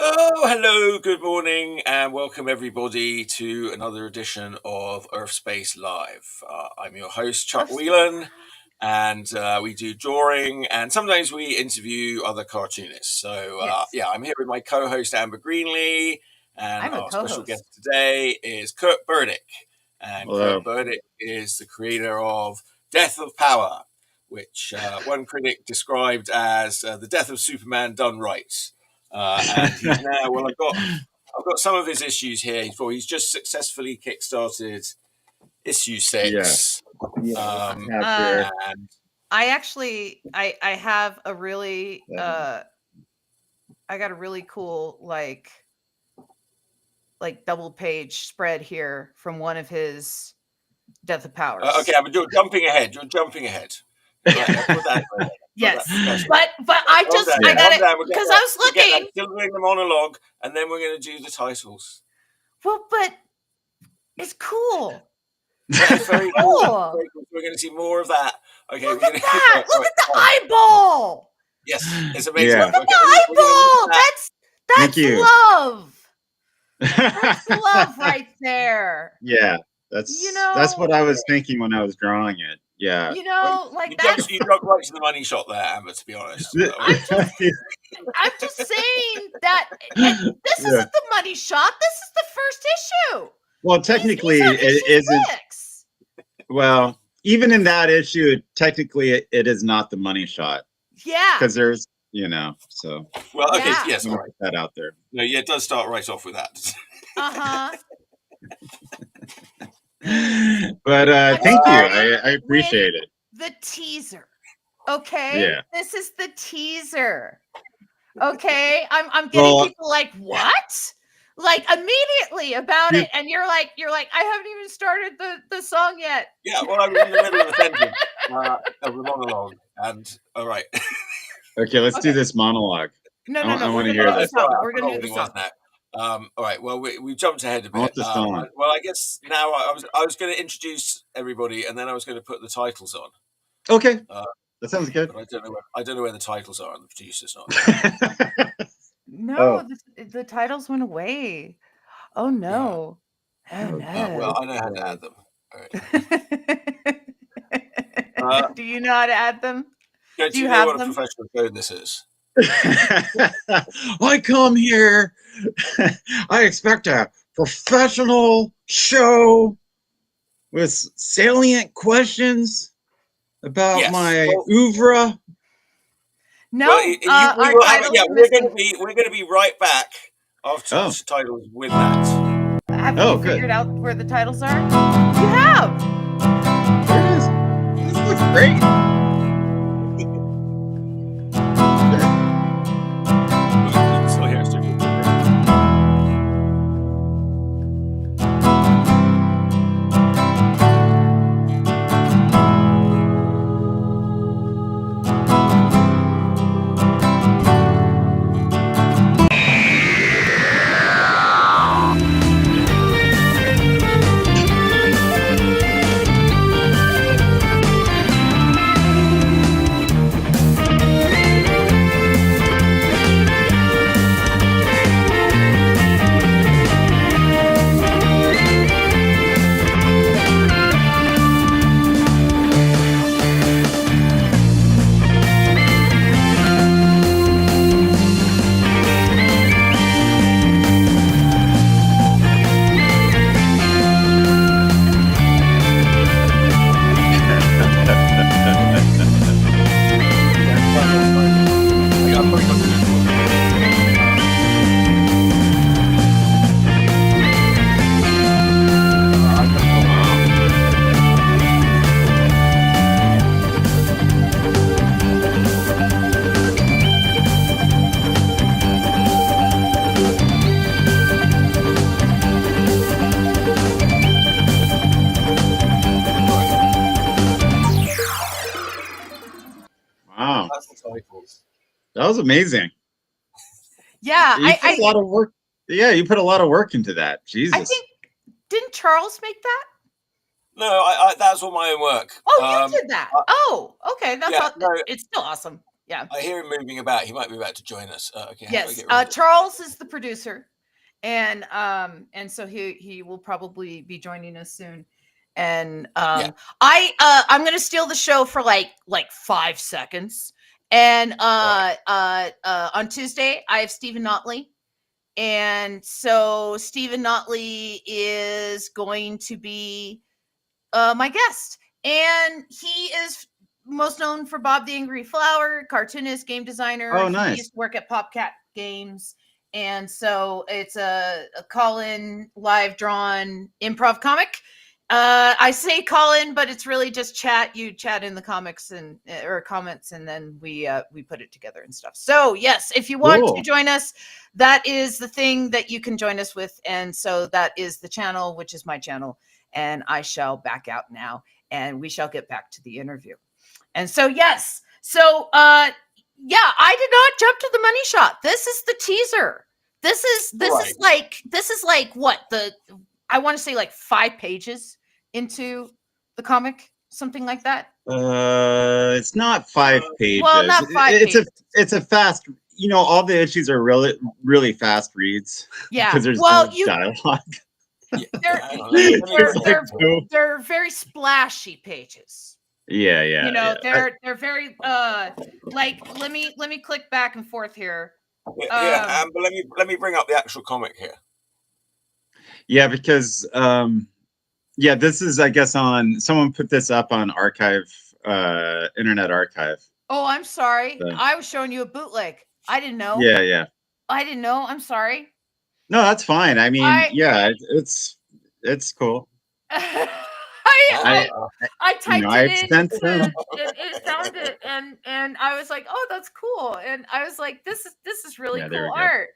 Oh, hello, good morning, and welcome everybody to another edition of Urfspace Live. I'm your host, Chuck Whelan, and we do drawing, and sometimes we interview other cartoonists. So, Yes. I'm here with my co-host, Amber Greenlee, and I'm a our special co-host. guest today is Kirt Birdick. And Hello. Kirt Birdick is the creator of Death of Power, which one critic described as the death of Superman done right. And he's now, well, I've got some of his issues here. He's just successfully kickstarted issue 6. Here. And I actually, I have a really, I got a really cool like double page spread here from one of his Death of Powers. okay, but you're jumping ahead. You're jumping ahead. Yeah. Put that away. Yes, Yes. but I just I got it because I was looking. Still doing the monologue, and then we're going to do the titles. Well, but it's cool. It's very cool. Very cool. We're going to see more of that. Okay, look at that! Look at the eyeball. Yes, it's amazing. Look at the eyeball. That's love. That's love right there. Yeah, that's what I was thinking when I was drawing it. Yeah, you jumped right to the money shot there, Amber. To be honest, I'm just saying that this isn't the money shot. This is the first issue. Well, technically, it isn't. Well, even in that issue, technically, it is not the money shot. Yeah, because there's, so. Well, okay, yes, all right. Put that out there. No, yeah, it does start right off with that. But thank you. I appreciate it. The teaser. Okay. Yeah. This is the teaser. Okay. I'm getting people like, what? Like immediately about it. And you're like, I haven't even started the song yet. Yeah, well, I'm in the middle of a sentence of the monologue. And all right. Okay, let's do this monologue. No. I want to hear this. We're gonna do the song. All right. Well, we jumped ahead a bit. Well, I guess now I was going to introduce everybody, and then I was going to put the titles on. Okay, that sounds good. But I don't know where the titles are, and the producer's not. No, the titles went away. Oh no! Oh no! Well, I know how to add them. All right. Do you know how to add them? Do you know what a professional code this is? I come here. I expect a professional show with salient questions about my oeuvre. No, we're going to be right back after the titles with that. Have you figured out where the titles are? You have. There it is. This looks great. That was amazing. Yeah, you put a lot of work. Yeah, you put a lot of work into that. Jesus. I think, didn't Charles make that? No, that's all my own work. Oh, you did that. Okay, that's it's still awesome. Yeah. I hear him moving about. He might be about to join us. Okay. Yes. Charles is the producer, and so he will probably be joining us soon. And I'm gonna steal the show for like 5 seconds. And on Tuesday I have Stephen Notley. And so Stephen Notley is going to be my guest. And he is most known for Bob the Angry Flower, cartoonist, game designer. Oh, nice. He used to work at PopCat Games. And so it's a call-in, live drawn improv comic. I say call-in, but it's really just chat. You chat in the comics or comments, and then we put it together and stuff. So yes, if you want to join us, that is the thing that you can join us with. And so that is the channel, which is my channel. And I shall back out now, and we shall get back to the interview. And so, yes. So, I did not jump to the money shot. This is the teaser. This is like what I want to say like 5 pages into the comic, something like that. It's not 5 pages. Well, not 5 pages. It's a fast, all the issues are really, really fast reads. Yeah. Because there's no dialogue. They're very splashy pages. Yeah. They're very let me click back and forth here. But let me bring up the actual comic here. Yeah, because this is, I guess, someone put this up on Internet Archive. Oh, I'm sorry. So. I was showing you a bootleg. I didn't know. Yeah. I didn't know. I'm sorry. No, that's fine. I mean, it's cool. I typed it in. It found it, and I was like, "Oh, that's cool." And I was like, "This is really cool art."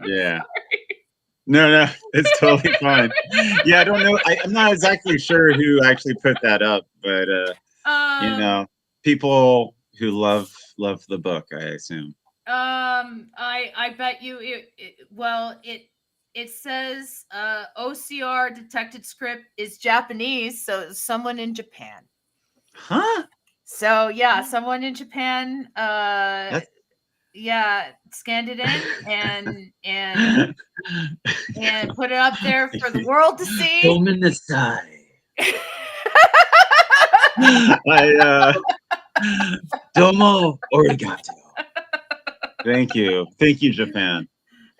Yeah. No, it's totally fine. Yeah, I don't know. I'm not exactly sure who actually put that up, but people who love the book, I assume. I bet you it says OCR detected script is Japanese, so someone in Japan. Huh? So yeah, someone in Japan scanned it in and put it up there for the world to see. Domo arigato. Thank you, Japan.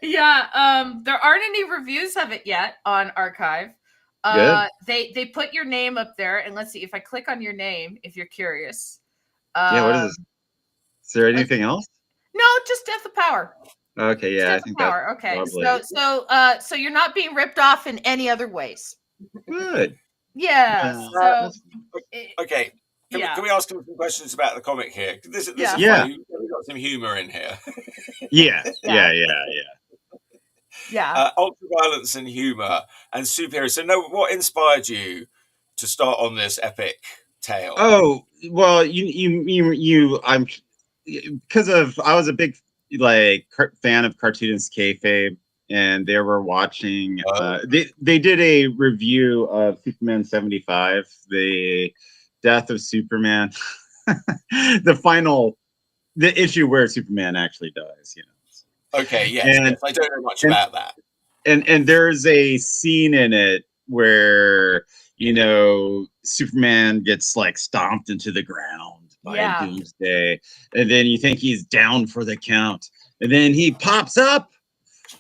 Yeah, there aren't any reviews of it yet on Archive. Good. They put your name up there, and let's see if I click on your name. If you're curious. What is this? Is there anything else? No, just Death of Power. Okay, yeah, I think Power. Okay, so you're not being ripped off in any other ways. Good. Yeah. Okay. Can we ask him some questions about the comic here? This is funny. We've got some humor in here. Yeah. Ultraviolence and humor and superheroes. So, what inspired you to start on this epic tale? Oh, well, I'm because I was a big fan of cartoonist kayfabe, and they were watching. They did a review of Superman 75, the Death of Superman, the issue where Superman actually dies. Okay, yes, I don't know much about that. And there's a scene in it where Superman gets stomped into the ground by Doomsday, and then you think he's down for the count, and then he pops up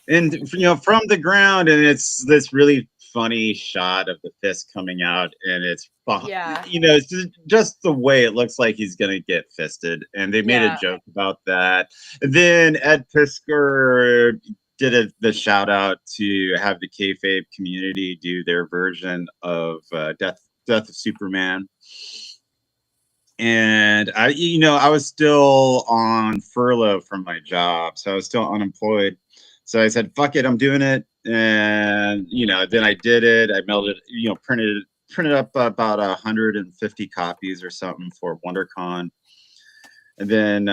and from the ground, and it's this really funny shot of the fist coming out, and it's it's just the way it looks like he's gonna get fisted, and they made a joke about that. And then Ed Piskor did the shout out to have the kayfabe community do their version of Death of Superman. And I was still on furlough from my job, so I was still unemployed. So I said, "Fuck it, I'm doing it." And then I did it. I mailed it, printed up about 150 copies or something for WonderCon, and then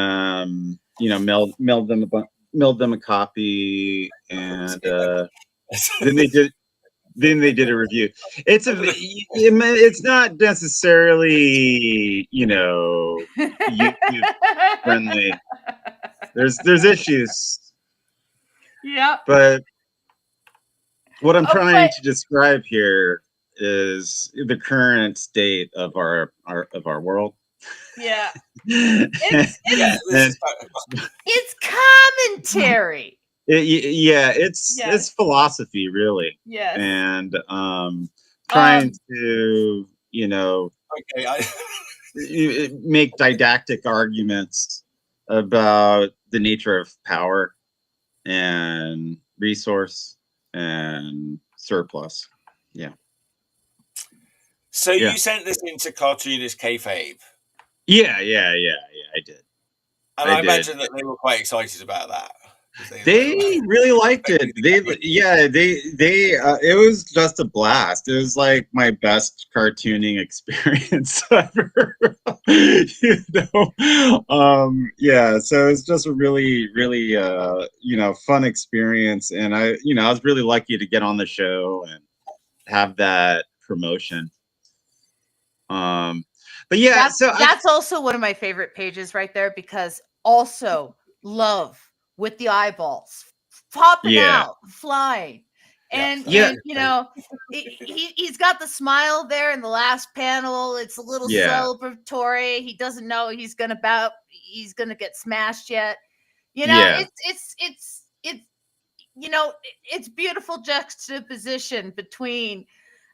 mailed them a copy, and then they did Then they did a review. It's not necessarily, YouTube friendly. There's issues. Yeah. But what I'm trying but to describe here is the current state of our world. yeah, This And is it's commentary. it's philosophy, really, Yes. and trying to okay. make didactic arguments about the nature of power and resource and surplus. Yeah. So you sent this into cartoonist kayfabe. Yeah, I did. And I imagine that they were quite excited about that. They really liked it. It was just a blast. It was like my best cartooning experience ever. So it was just a really, really fun experience. And I was really lucky to get on the show and have that promotion. But yeah, that's also one of my favorite pages right there, because also love with the eyeballs popping out, flying. And he's got the smile there in the last panel. It's a little celebratory. He doesn't know he's gonna get smashed yet. It's beautiful juxtaposition between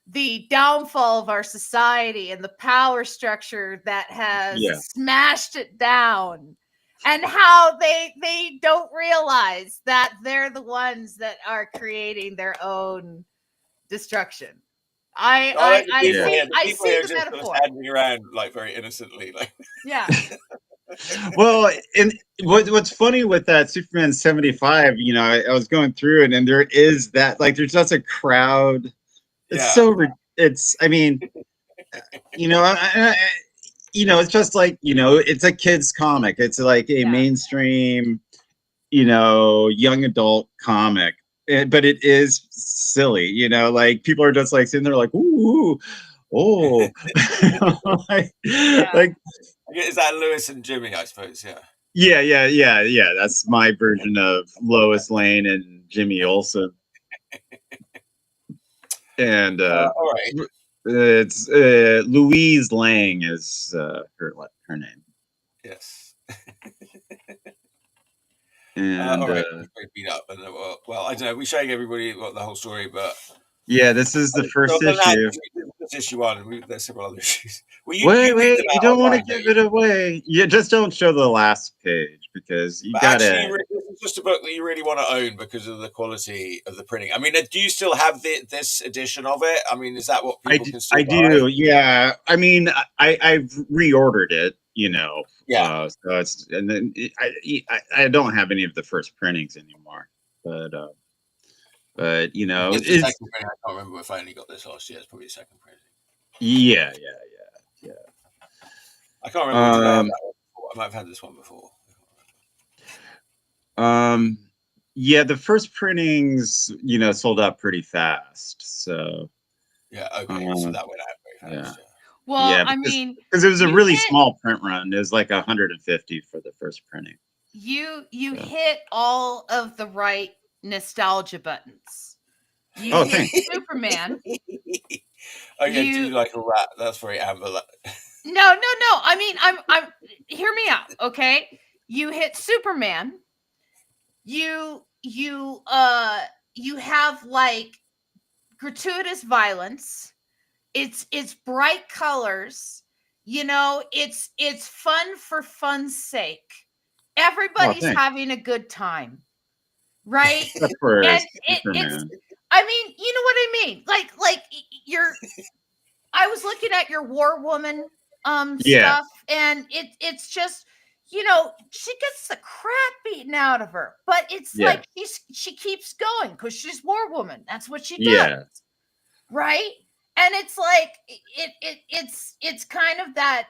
the downfall of our society and the power structure that has smashed it down, and how they don't realize that they're the ones that are creating their own destruction. I see the metaphor. Standing around like very innocently, like Well, and what's funny with that Superman 75, I was going through it, and there is that, like, there's just a crowd. It's I mean, it's just like, it's a kid's comic. It's like a mainstream, young adult comic, but it is silly, like people are just like sitting there like, ooh, oh, like, is that Lewis and Jimmy, I suppose? Yeah. That's my version of Lois Lane and Jimmy Olsen. And all right, it's Louise Lang is her name. Yes. And all right, beat up. And well, I don't know. We're showing everybody the whole story, but this is the first issue. This issue one. There's several other issues. Wait! You don't want to give it away. You just don't show the last page, because you got to. Actually, this is just a book that you really want to own because of the quality of the printing. I mean, do you still have this edition of it? I mean, is that what people can still buy? I do. Yeah. I mean, I've reordered it. So it's, and then I don't have any of the first printings anymore, but it's the second printing. I can't remember if I only got this last year. It's probably the second printing. Yeah. I can't remember. I might have had this one before. The first printings, sold out pretty fast. So okay, so that went out very fast. Well, because it was a really small print run. It was like 150 for the first printing. You hit all of the right nostalgia buttons. You hit Superman. Do you like a rat? That's very Amber. No. I mean, I'm. Hear me out, okay? You hit Superman. You have like gratuitous violence. It's bright colors. It's fun for fun's sake. Everybody's having a good time, right? That's for Superman. I mean, you know what I mean? Like I was looking at your War Woman stuff, and it's just, she gets the crap beaten out of her, but it's like she keeps going because she's War Woman. That's what she does, right? And it's like it's kind of that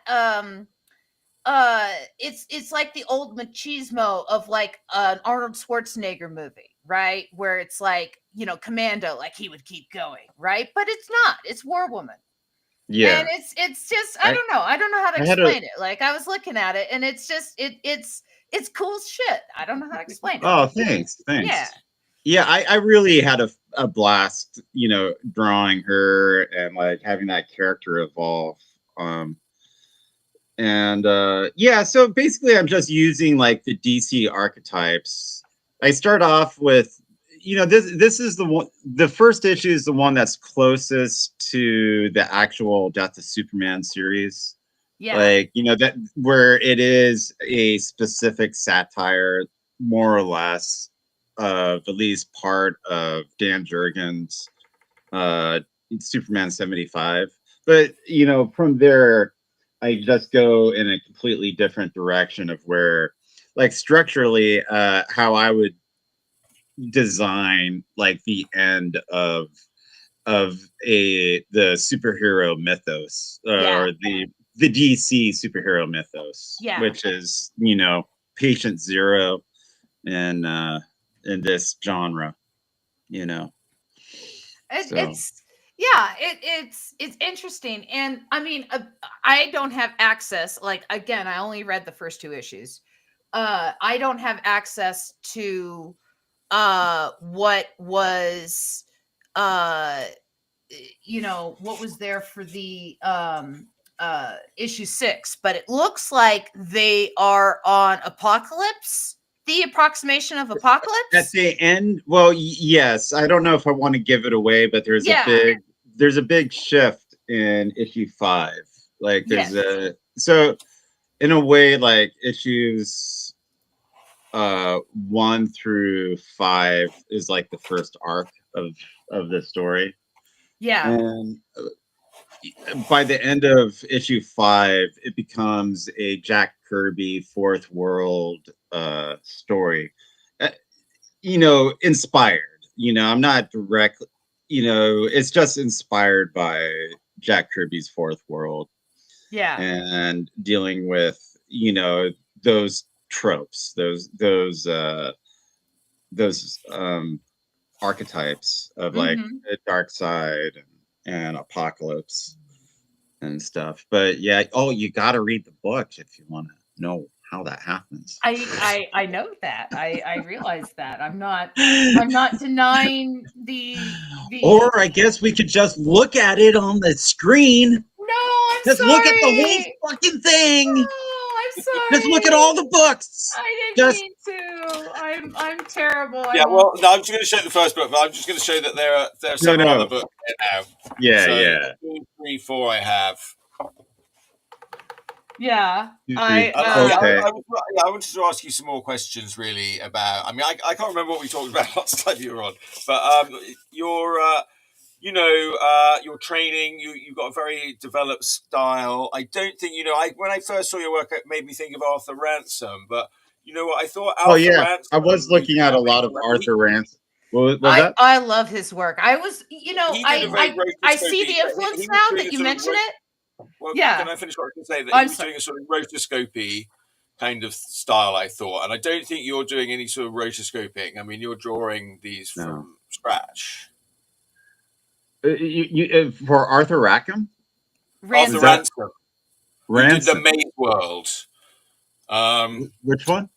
it's like the old machismo of like an Arnold Schwarzenegger movie, right? Where it's like, you know, Commando, like he would keep going, right? But it's not. It's War Woman. Yeah. And it's just I don't know. I don't know how to explain it. Like I was looking at it and it's just it's cool shit. I don't know how to explain it. Oh, thanks. Yeah. Yeah, I really had a blast, you know, drawing her and like having that character evolve. Yeah, so basically I'm just using like the DC archetypes. I start off with, you know, this is the first issue is the one that's closest to the actual Death of Superman series. Yeah. Like, you know, that where it is a specific satire, more or less, of at least part of Dan Jurgens' Superman 75. But, you know, from there, I just go in a completely different direction of where, like, structurally, how I would design, like, the end of the superhero mythos, or the DC superhero mythos, which is, you know, Patient Zero in this genre, you know. It's interesting. And I mean, I don't have access, like, again, I only read the first 2 issues. I don't have access to what was you know, what was there for the issue 6, but it looks like they are on Apocalypse, the approximation of Apocalypse at the end. Well, yes, I don't know if I want to give it away, but there's a big shift in issue 5. Like there's so in a way, like issues 1 through 5 is like the first arc of the story. Yeah. And by the end of issue 5, it becomes a Jack Kirby Fourth World story. You know, inspired. You know, I'm not directly. You know, it's just inspired by Jack Kirby's Fourth World. Yeah. And dealing with, you know, those tropes, those archetypes of like the dark side and apocalypse and stuff. But yeah, you got to read the book if you want to know how that happens. I know that. I realize that. I'm not denying the Or I guess we could just look at it on the screen. No, I'm just sorry. Look at the whole fucking thing. Oh, I'm sorry. Just look at all the books. I didn't mean to. I'm terrible. Yeah, well, no, I'm just going to show the first book, but I'm just going to show that there are several other books here now. Yeah. 2, 3, 4 I have. Yeah. I wanted to ask you some more questions, really, about. I mean, I can't remember what we talked about last time you were on, but your training, you've got a very developed style. I don't think, you know, when I first saw your work, it made me think of Arthur Ransom, but you know what? I thought Arthur Ransom. I was looking at a lot of Arthur Ransom. What was that? I love his work. I was, you know, I see the influence now that you mention it. Well, can I finish what I can say? That he was doing a sort of rotoscopy kind of style, I thought. And I don't think you're doing any sort of rotoscoping. I mean, you're drawing these from scratch. For Arthur Rackham? Arthur Ransom. Ransom. Did the Maze World. Which one?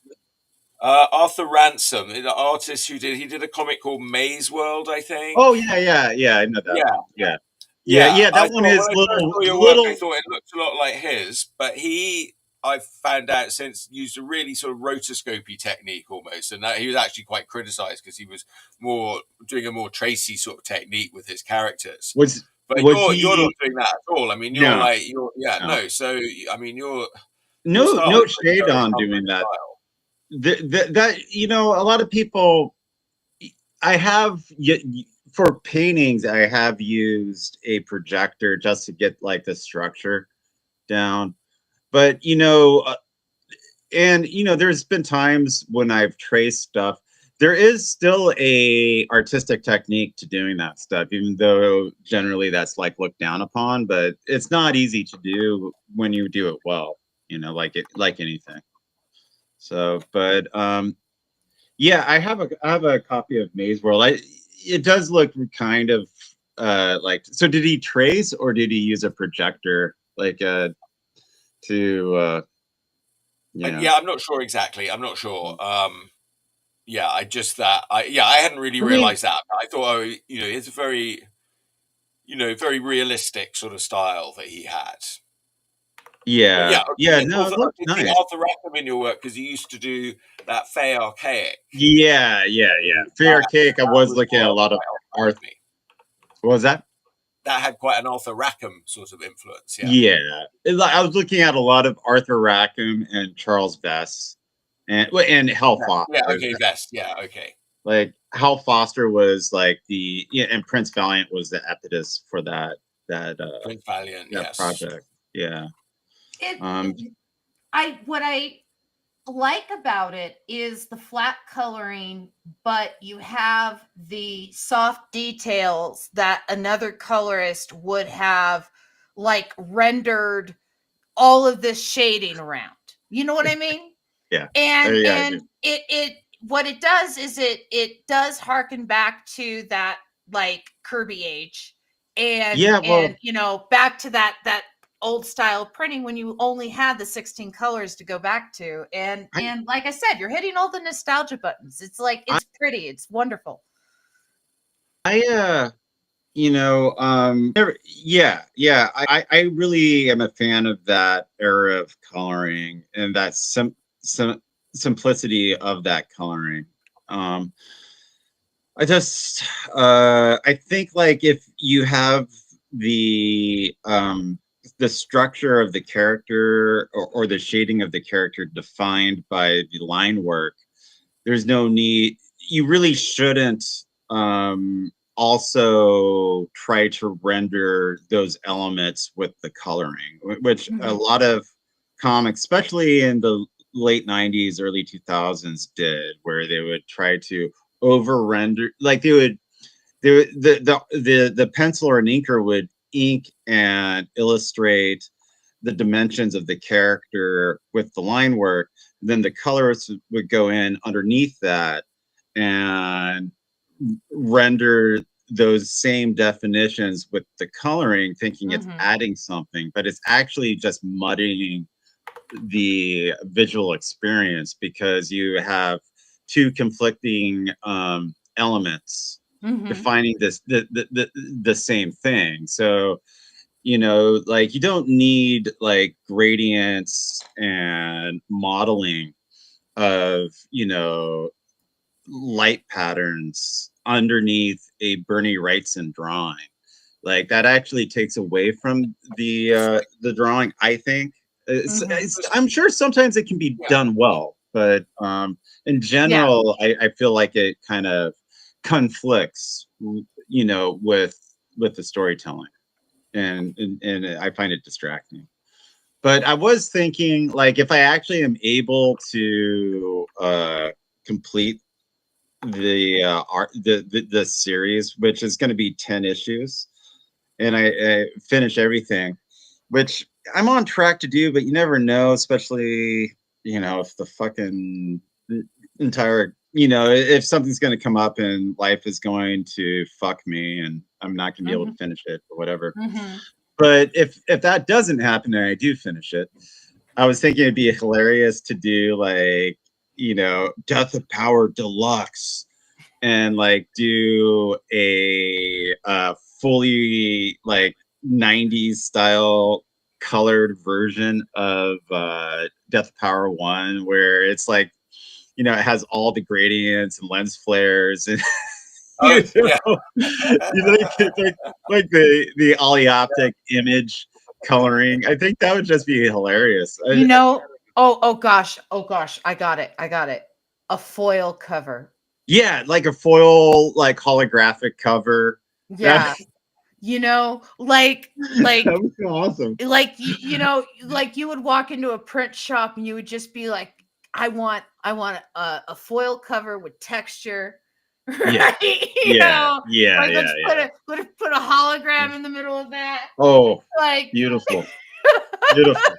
Arthur Ransom, the artist he did a comic called Maze World, I think. Oh yeah, I know that. Yeah. That one is little. Work, I thought it looked a lot like his, but I've found out since used a really sort of rotoscopy technique almost, and that he was actually quite criticised because he was doing a more Tracy sort of technique with his characters. But you're not doing that at all. I mean, no. So I mean, you're no shade on doing that. That you know, a lot of people. I have for paintings. I have used a projector just to get like the structure down, but you know, and you know, there's been times when I've traced stuff. There is still a artistic technique to doing that stuff, even though generally that's like looked down upon. But it's not easy to do when you do it well. You know, like anything. So, but Yeah, I have a copy of Maze World. It does look kind of like. So did he trace or did he use a projector like to you know? Yeah, I'm not sure exactly. I'm not sure. Yeah, I just that I hadn't really I mean, realized that. I thought, oh, it's a very, very realistic sort of style that he had. But Yeah, yeah, yeah. No, it I looks can see nice. Arthur Rackham in your work because he used to do that Fey Archaic. Yeah, yeah, yeah. Fair cake. I That was was looking at a lot of quite art. Arthur Rackham-y. What was that? That had quite an Arthur Rackham sort of influence. Yeah. Yeah, I was looking at a lot of Arthur Rackham and Charles Vess, and Hal Yeah. Foster. Okay. Vest. Yeah. Okay. Like Hal Foster was like and Prince Valiant was the impetus for Prince Valiant. that Yes. project. Yeah. it, Um. what I like about it is the flat coloring, but you have the soft details that another colorist would have like rendered all of this shading around. You know what I mean? Yeah. And Yeah. I do. it what it does is it does harken back to that like Kirby age Yeah. and Well, back to that old style printing when you only had the 16 colors to go back to I, and like I said, you're hitting all the nostalgia buttons. It's like I, it's pretty, it's wonderful. I yeah. I really am a fan of that era of coloring and that some simplicity of that coloring. Um. I just I think like if you have the structure of the character or the shading of the character defined by the line work, there's no need. You really shouldn't also try to render those elements with the coloring, which a Mhm. lot of comics, especially in the late 90s, early 2000s, did, where they would try to over render, like the pencil or an inker would ink and illustrate the dimensions of the character with the line work. Then the colorists would go in underneath that and render those same definitions with the coloring, thinking it's Mhm. adding something, but it's actually just muddying the visual experience because you have two conflicting elements Mhm. defining the same thing. So like you don't need like gradients and modeling of light patterns underneath a Bernie Wrightson drawing. Like that actually takes away from the drawing, I think. Mhm. I'm sure sometimes it can be Yeah. done well, but in Yeah. general, I feel like it kind of conflicts, with the storytelling, and I find it distracting. But I was thinking, like, if I actually am able to complete the series, which is going to be 10 issues, and I finish everything, which I'm on track to do, but you never know, especially if the fucking entire if something's going to come up and life is going to fuck me and I'm not going to be able to Mhm. finish it or whatever. Mhm. But if that doesn't happen and I do finish it, I was thinking it'd be hilarious to do like Death of Power Deluxe and like do a fully like 90s style colored version of Death Power 1 where it's like it has all the gradients and lens flares and Oh yeah. like the oleoptic image coloring. I think that would just be hilarious. You know, oh gosh, I got it. A foil cover. Yeah, like a foil, like holographic cover. That Yeah. Like that would be awesome. like you would walk into a print shop and you would just be like, I want a foil cover with texture. Yeah, Right? yeah, yeah, Like yeah, yeah. let's put a hologram in the middle of that. Oh, Like beautiful, beautiful.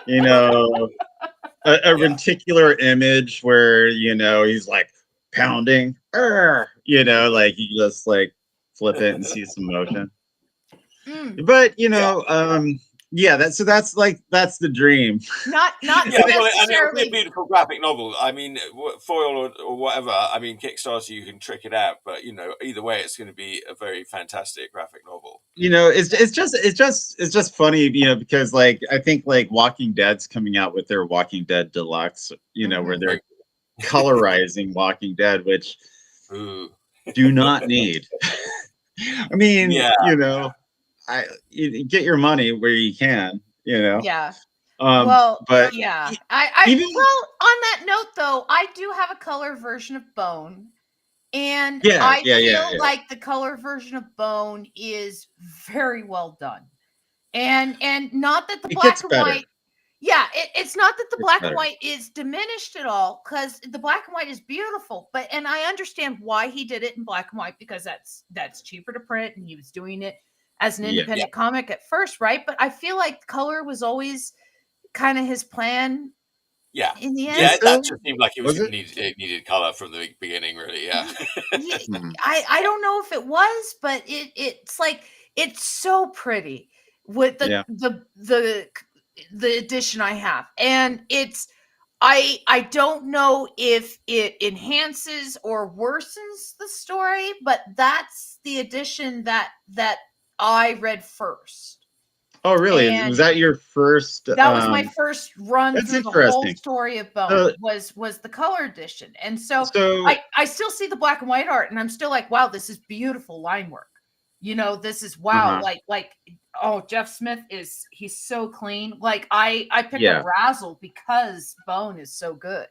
You know, a reticular image where he's like pounding, like you just like flip it and see some motion. But yeah, that's the dream. Not Yeah, well, and it'll be necessarily. a beautiful graphic novel. I mean, foil or whatever. I mean, Kickstarter, you can trick it out, but either way, it's going to be a very fantastic graphic novel. It's just funny, because like I think like Walking Dead's coming out with their Walking Dead Deluxe, where they're colorizing Walking Dead, which do not need. I mean, you get your money where you can, Yeah. But yeah. Well, on that note though, I do have a color version of Bone. And I feel like the color version of Bone is very well done. And not that the black and white. Yeah, it's not that the black and white is diminished at all, because the black and white is beautiful. And I understand why he did it in black and white, because that's cheaper to print, and he was doing it as an independent comic at first, right? But I feel like color was always kind of his plan. Yeah. In the end. Yeah, that just seemed like it needed color from the beginning, really. Yeah. I don't know if it was, but it's like, it's so pretty with the edition I have. And I don't know if it enhances or worsens the story, but that's the edition that I read first. Oh, really? Was that your first? That was my first run through the whole story of Bone. Was the color edition, and so I still see the black and white art, and I'm still like, wow, this is beautiful line work. This is wow, like oh, Jeff Smith he's so clean. Like I picked up Razzle because Bone is so good.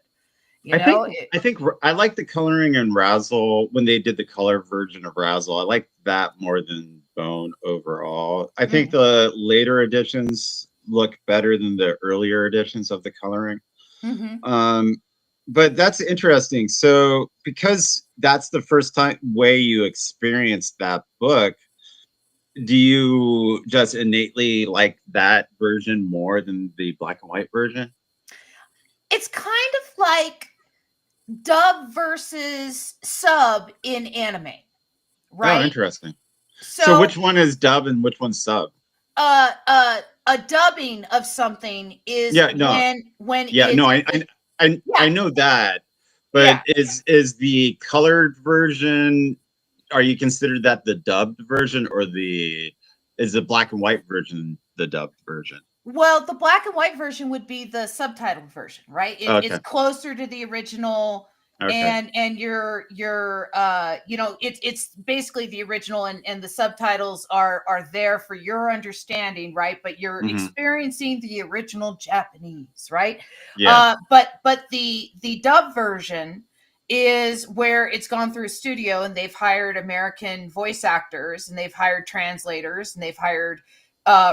I think I like the coloring in Razzle when they did the color version of Razzle. I like that more than Bone overall. I think the later editions look better than the earlier editions of the coloring. But that's interesting. So because that's the first way you experienced that book, do you just innately like that version more than the black and white version? It's kind of like dub versus sub in anime, right? Oh, interesting. So which one is dub and which one's sub? A dubbing of something is when I know that, but is the colored version? Are you considered that the dubbed version, or is the black and white version the dubbed version? Well, the black and white version would be the subtitled version, right? It's closer to the original. Okay. And you're it's basically the original, and the subtitles are there for your understanding, right? But you're experiencing the original Japanese, right? Yeah. But the dub version is where it's gone through a studio, and they've hired American voice actors, and they've hired translators, and they've hired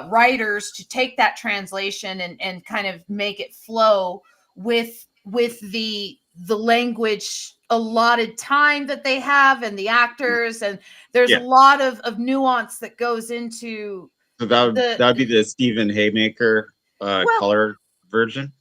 writers to take that translation and kind of make it flow with the language allotted time that they have, and the actors, and there's a lot of nuance that goes into. So that would be the Stephen Haymaker color version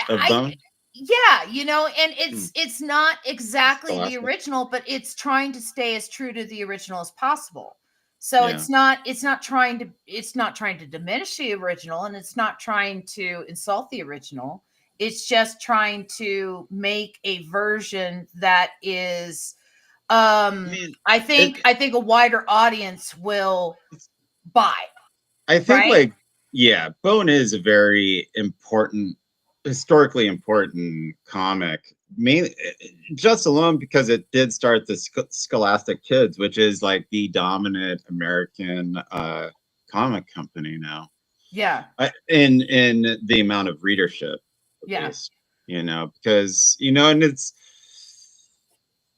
of Bone. Yeah, and it's not exactly the original, but it's trying to stay as true to the original as possible. So it's not trying to diminish the original, and it's not trying to insult the original. It's just trying to make a version that is, I think a wider audience will buy. I think Bone is a very historically important comic, mainly just alone because it did start the Scholastic Kids, which is like the dominant American comic company now. Yeah. In the amount of readership. Least, because and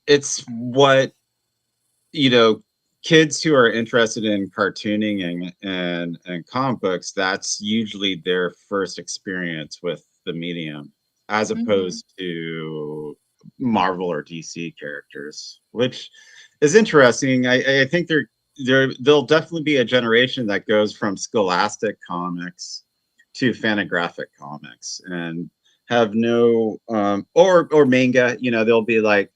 it's what kids who are interested in cartooning and comic books, that's usually their first experience with the medium, as opposed to Marvel or DC characters, which is interesting. I think there'll definitely be a generation that goes from Scholastic comics to Fantagraphic comics, and have no or manga. You know, they'll be like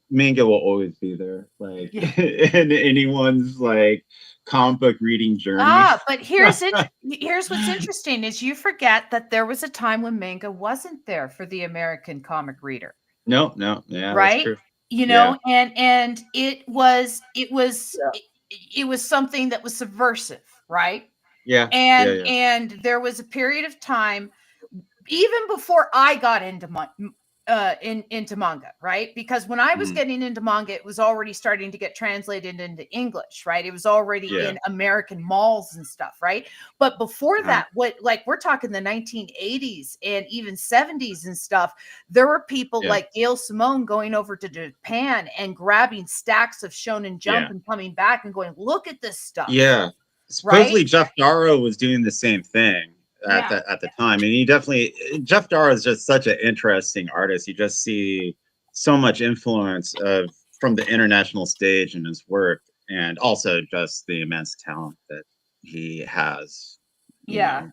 manga will always be there, like in anyone's like comic book reading journey. But here's what's interesting is you forget that there was a time when manga wasn't there for the American comic reader. No, yeah, right? that's true. You know, and it was something that was subversive, right? Yeah. And there was a period of time even before I got into into manga, right? Because when I was getting into manga, it was already starting to get translated into English, right? It was already in American malls and stuff, right? But before that, we're talking the 1980s and even 70s and stuff, there were people like Gail Simone going over to Japan and grabbing stacks of Shonen Jump and coming back and going, look at this stuff. Yeah. Supposedly Jeff Darrow was doing the same thing at the time. And Jeff Darrow is just such an interesting artist. You just see so much influence from the international stage in his work, and also just the immense talent that he has. Yeah.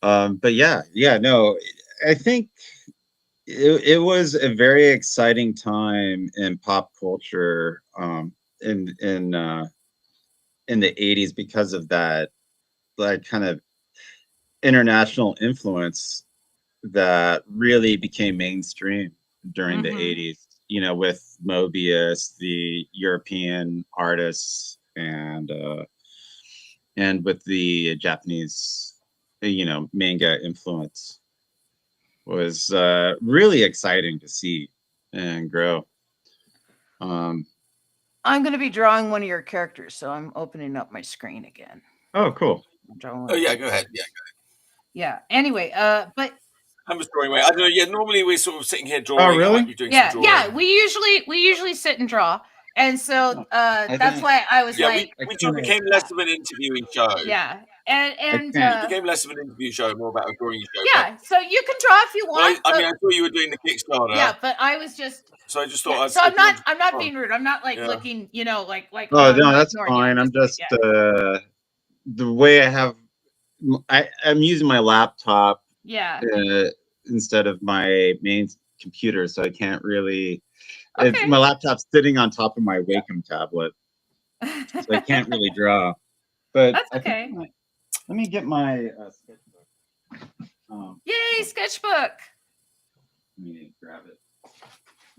But no, I think it was a very exciting time in pop culture in the 80s because of that like kind of international influence that really became mainstream during the 80s, you know, with Mobius, the European artists, and with the Japanese, you know, manga influence was really exciting to see and grow. I'm going to be drawing one of your characters, so I'm opening up my screen again. Oh, cool. Oh yeah, go ahead. Yeah. Anyway, but I'm just drawing away. I don't know. Yeah, normally we're sort of sitting here drawing. Oh, really? I might be doing some drawing. Yeah. We usually sit and draw, and so that's why I was like, we sort of became less of an interviewing show. Yeah, and it became less of an interview show, more about a drawing show. Yeah, so you can draw if you want. I mean, I thought you were doing the Kickstarter. Yeah, but I was just. So I just thought. So I'm not being rude. I'm not like looking, you know, like. Oh no, that's fine. I'm just the way I have. I'm using my laptop. Yeah. Instead of my main computer, so I can't really. Okay. My laptop's sitting on top of my Wacom tablet, so I can't really draw. But that's okay. Let me get my sketchbook. Yay, sketchbook! Let me grab it.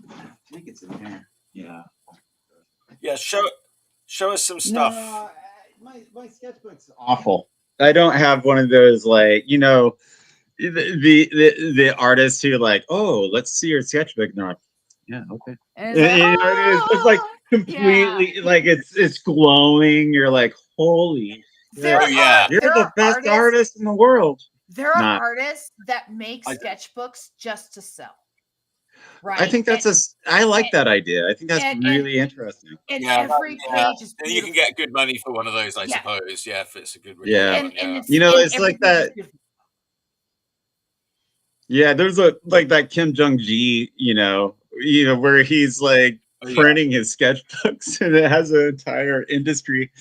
I think it's in there. Yeah. Yeah. Show us some stuff. No, my sketchbook's awful. I don't have one of those, like, you know, the artists who like, oh, let's see your sketchbook. And they're like, yeah, okay. It's just like completely like it's glowing. You're like, holy, you're the best artist in the world. There are artists that make sketchbooks just to sell. Right. I think I like that idea. I think that's really interesting. And every page is beautiful. And you can get good money for one of those, I suppose. Yeah, if it's a good one. You know, it's like that. Yeah, there's like that Kim Jong-gi, you know, where he's like printing his sketchbooks, and it has an entire industry,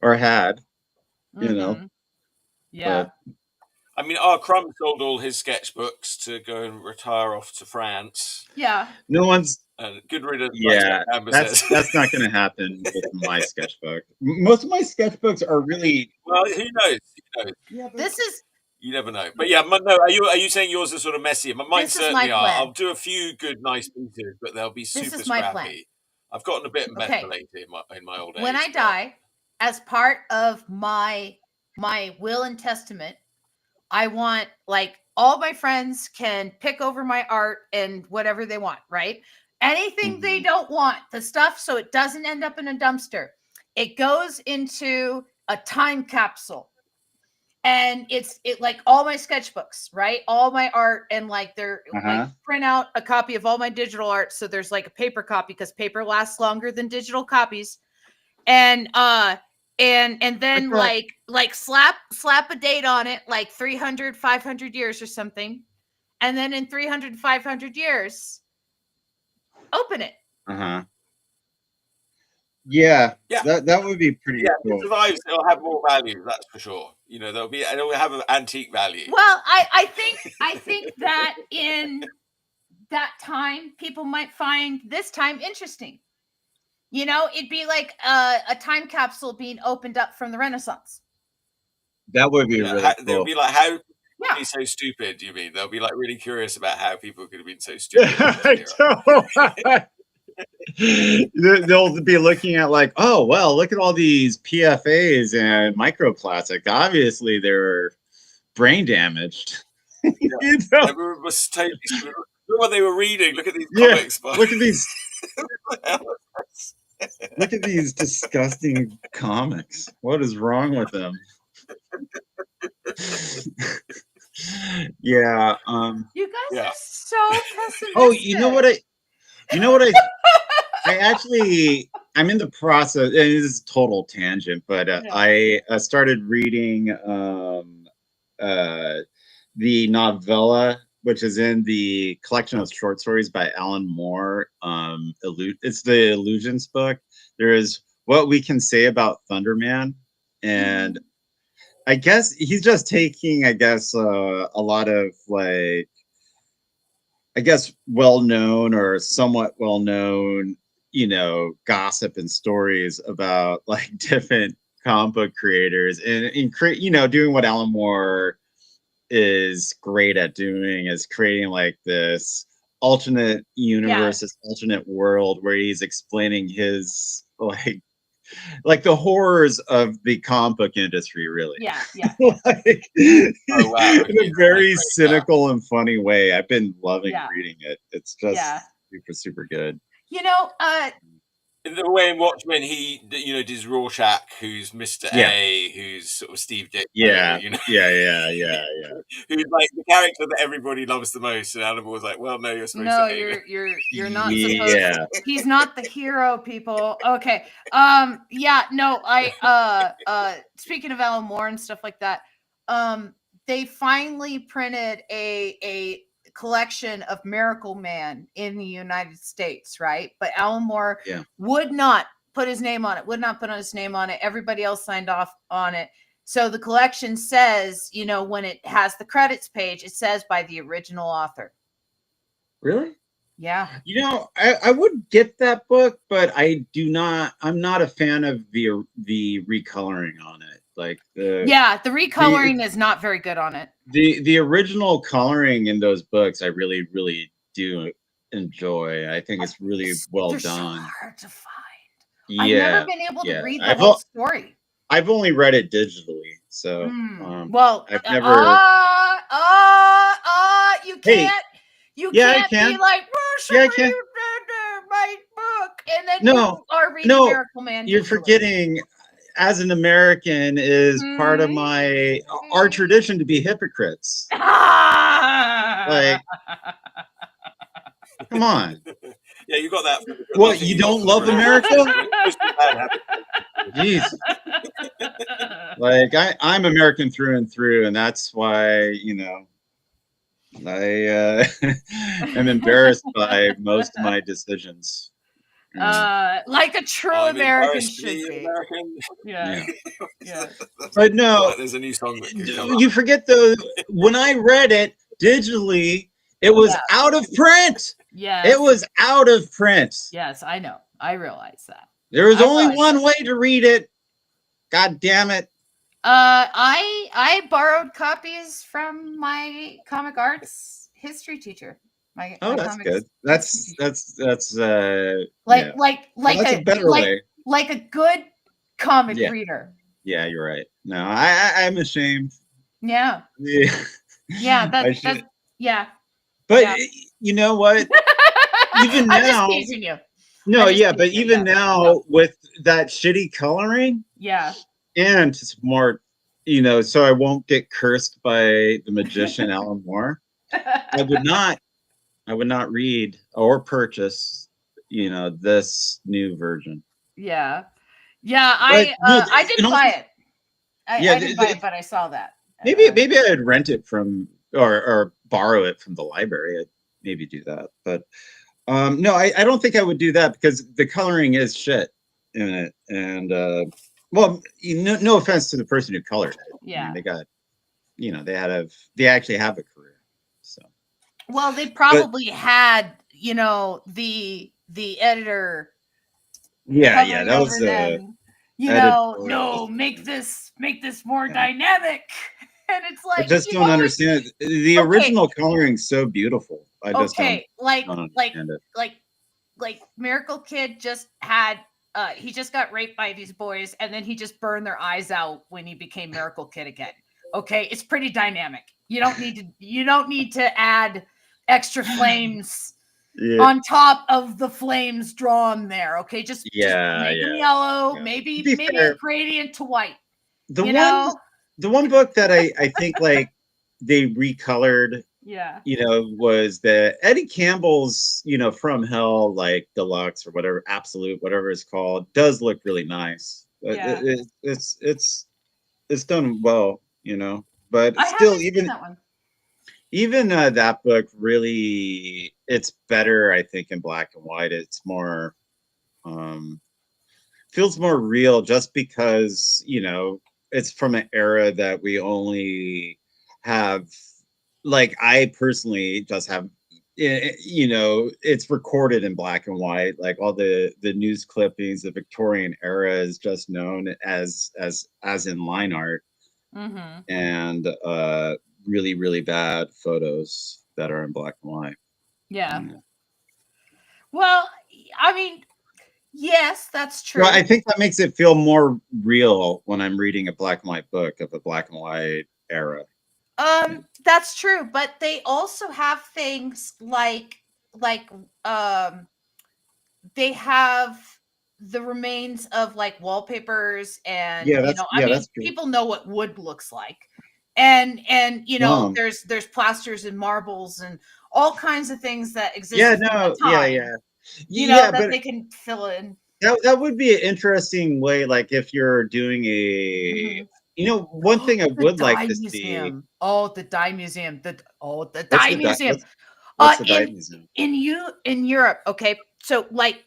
or had, you know. Yeah. But, I mean, R. Crumb sold all his sketchbooks to go and retire off to France. Yeah. No one's. Good riddance. Yeah, that's not going to happen with my sketchbook. Most of my sketchbooks are really. Well, who knows? Yeah, this is. You never know. But yeah, no. Are you saying yours are sort of messy? Mine certainly are. I'll do a few good, nice pieces, but they'll be super scrappy. Plan. I've gotten a bit better lately in my old age. When I die, as part of my will and testament, I want, like, all my friends can pick over my art and whatever they want, right? Anything they don't want, the stuff, so it doesn't end up in a dumpster. It goes into a time capsule. And it like all my sketchbooks, right? All my art, and like they're like print out a copy of all my digital art. So there's like a paper copy, because paper lasts longer than digital copies. And then like slap a date on it, like 300, 500 years or something. And then in 300, 500 years, open it. Yeah, Yeah. that would be pretty Yeah, if cool. it survives, it'll have more value. That's for sure. You know, it'll have an antique value. Well, I think that in that time, people might find this time interesting. You know, it'd be like a time capsule being opened up from the Renaissance. That would be really They'll cool. be like, how Yeah. be so stupid? You mean they'll be like really curious about how people could have been so stupid? They'll be looking at like, oh well, look at all these PFAs and microplastics. Obviously, they're brain damaged. Yeah. You know? Everyone was totally stupid. Look what they were reading. Look at these Yeah, comics. look at these. Look at these disgusting comics. What is wrong with them? Yeah. You guys Yeah. are so pessimistic. Oh, you know what I actually, I'm in the process, and this is a total tangent, but I started reading the novella, which is in the collection of short stories by Alan Moore. It's the Illusions book. There is What We Can Say About Thunderman, and I guess he's just taking, a lot of like, I guess, well-known or somewhat well-known, gossip and stories about like different comic book creators and create, doing what Alan Moore is great at doing, is creating like this alternate universe, this alternate world where he's explaining his like the horrors of the comic book industry, really. Yeah. Like, oh wow! In a very cynical and funny way. I've been loving reading it. It's just super, super good. You know, the way in Watchmen, he does Rorschach, who's Mr. A, who's sort of Steve Ditko. Yeah. Who's like the character that everybody loves the most, and Alan Moore's like, well, no, you're supposed to hate it. You're not supposed to. He's not the hero, people. Okay. Speaking of Alan Moore and stuff like that, they finally printed a collection of Miracle Man in the United States, right? But Alan Moore would not put his name on it. Everybody else signed off on it. So the collection says, when it has the credits page, it says by the original author. Really? Yeah. I would get that book, but I'm not a fan of the recoloring on it. Like the recoloring is not very good on it. The original coloring in those books, I really, really do enjoy. I think it's really well done. So hard to find. Yeah, I've never been able to read the whole story. I've only read it digitally, so I've never. You can't. You can't be like, I can't. My book, and then you are reading Miracle Man. You're forgetting. As an American, is part of our tradition to be hypocrites. Like, come on. Yeah, you got that. What, you don't love America? Jeez. Like, I'm American through and through, and that's why, I am embarrassed by most of my decisions. Like a true American should be. Yeah. But no, there's a new song that you forget though. When I read it digitally, it was out of print. Yeah, it was out of print. Yes, I know. I realize that. There was only one way to read it. God damn it. I borrowed copies from my comic arts history teacher. That's good. That's a better way. Like a good comic reader. Yeah, you're right. No, I'm ashamed. Yeah. That's But you know what? Even now, I'm just teasing you. No, but even now with that shitty coloring, and it's more, so I won't get cursed by the magician Alan Moore. I would not read or purchase, this new version. Yeah. I didn't buy it. I didn't buy it, but I saw that. Maybe I'd rent it from or borrow it from the library. I'd maybe do that, but no, I don't think I would do that because the coloring is shit, in it, and well, no offense to the person who colored it. Yeah. I mean, they got, they actually have a career. So, well, they probably had, the editor. Yeah, that was them, no, make this more dynamic. And it's like, I just don't understand it. The original coloring's so beautiful. I just don't understand it. Like Miracle Kid just had he just got raped by these boys, and then he just burned their eyes out when he became Miracle Kid again. Okay, it's pretty dynamic. You don't need to add extra flames on top of the flames drawn there. Okay, just make them yellow, maybe a gradient to white. The one book that I think like they recolored, was the Eddie Campbell's, From Hell, like Deluxe or whatever, Absolute, whatever it's called, does look really nice. It's done well, but still, even that book really, it's better, I think, in black and white. It's more feels more real, just because it's from an era that we only have, like, I personally just have, it's recorded in black and white. Like all the news clippings, the Victorian era is just known as in line art, and really, really bad photos that are in black and white. Yeah. Well, I mean, yes, that's true. Well, I think that makes it feel more real when I'm reading a black and white book of a black and white era. That's true, but they also have things like they have the remains of like wallpapers, and people know what wood looks like, and there's plasters and marbles and all kinds of things that exist. That they can fill in. That would be an interesting way, like if you're doing a one thing I would like to see. Oh, the dye museum. The dye museum. What's the dye museum? In Europe, okay. So like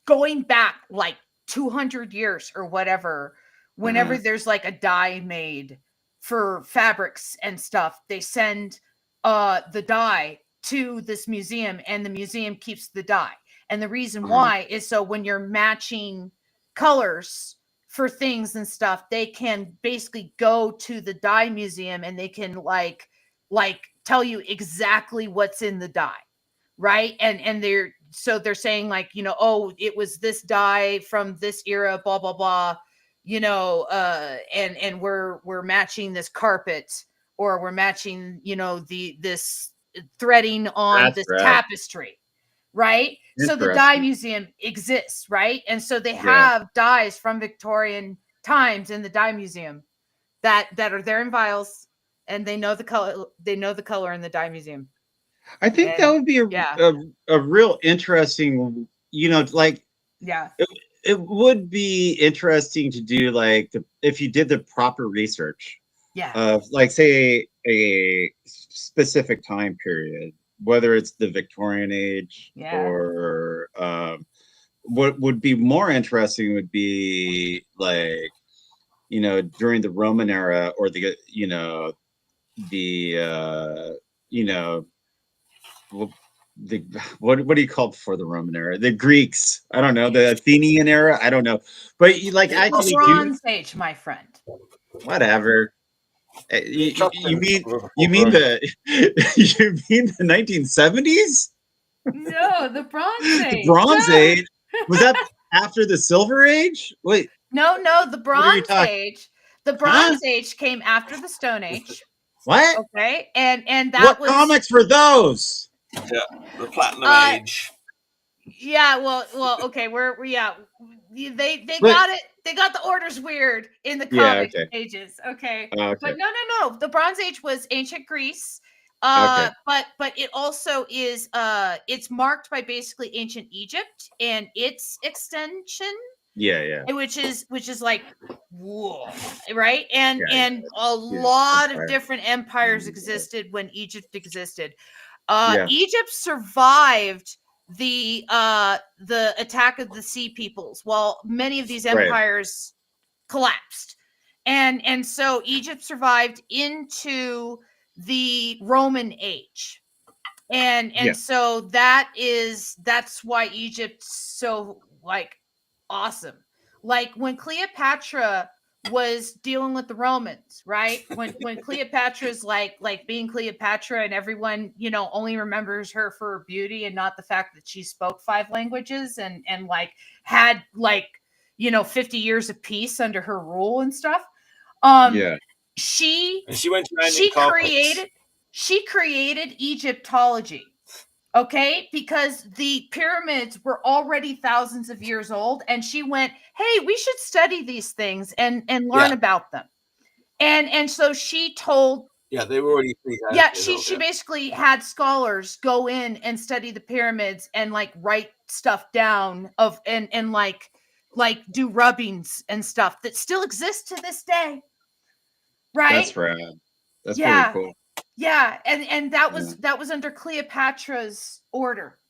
going back like 200 years or whatever, whenever there's like a dye made for fabrics and stuff, they send the dye to this museum, and the museum keeps the dye. And the reason why is so when you're matching colors for things and stuff, they can basically go to the dye museum and they can like tell you exactly what's in the dye, right? And they're saying like, oh, it was this dye from this era, blah blah blah, and we're matching this carpet, or we're matching this threading on this tapestry, right? So the dye museum exists, right? And so they have dyes from Victorian times in the dye museum that are there in vials, and they know the color. They know the color in the dye museum. I think that would be a real interesting, it would be interesting to do, like, if you did the proper research of, like, say a specific time period, whether it's the Victorian age or what would be more interesting would be like, during the Roman era, or the what do you call it for the Roman era? The Greeks. I don't know. The Athenian era. I don't know. But you like actually the Bronze Age, my friend. Whatever. You mean the 1970s? No, the Bronze Age. The Bronze Age. Was that after the Silver Age? Wait. No, the Bronze Age. The Bronze Age came after the Stone Age. What? Okay, and that what comics were those? Yeah, the Platinum Age. Yeah, well, okay, they got it. They got the orders weird in the comic ages. Okay. But no. The Bronze Age was ancient Greece. But it also is it's marked by basically ancient Egypt and its extension. Which is like, whoa, right? And a lot of different empires existed when Egypt existed. Egypt survived the attack of the Sea Peoples, while many of these Right. empires collapsed. And so Egypt survived into the Roman age. And Yeah. so that's why Egypt's so like awesome. Like when Cleopatra was dealing with the Romans, right? When Cleopatra's like being Cleopatra, and everyone, you know, only remembers her for her beauty and not the fact that she spoke 5 languages and like had like, you know, 50 years of peace under her rule and stuff. Yeah. She went around in carpets. she created Egyptology. Okay, because the pyramids were already thousands of years old, and she went, "Hey, we should study these things and learn about them." And so she told, Yeah, they were already 3,000 yeah, years she old, yeah. basically had scholars go in and study the pyramids and like write stuff down of and like do rubbings and stuff that still exists to this day. Right? That's rad. That's Yeah. pretty cool. Yeah, and that was under Cleopatra's order.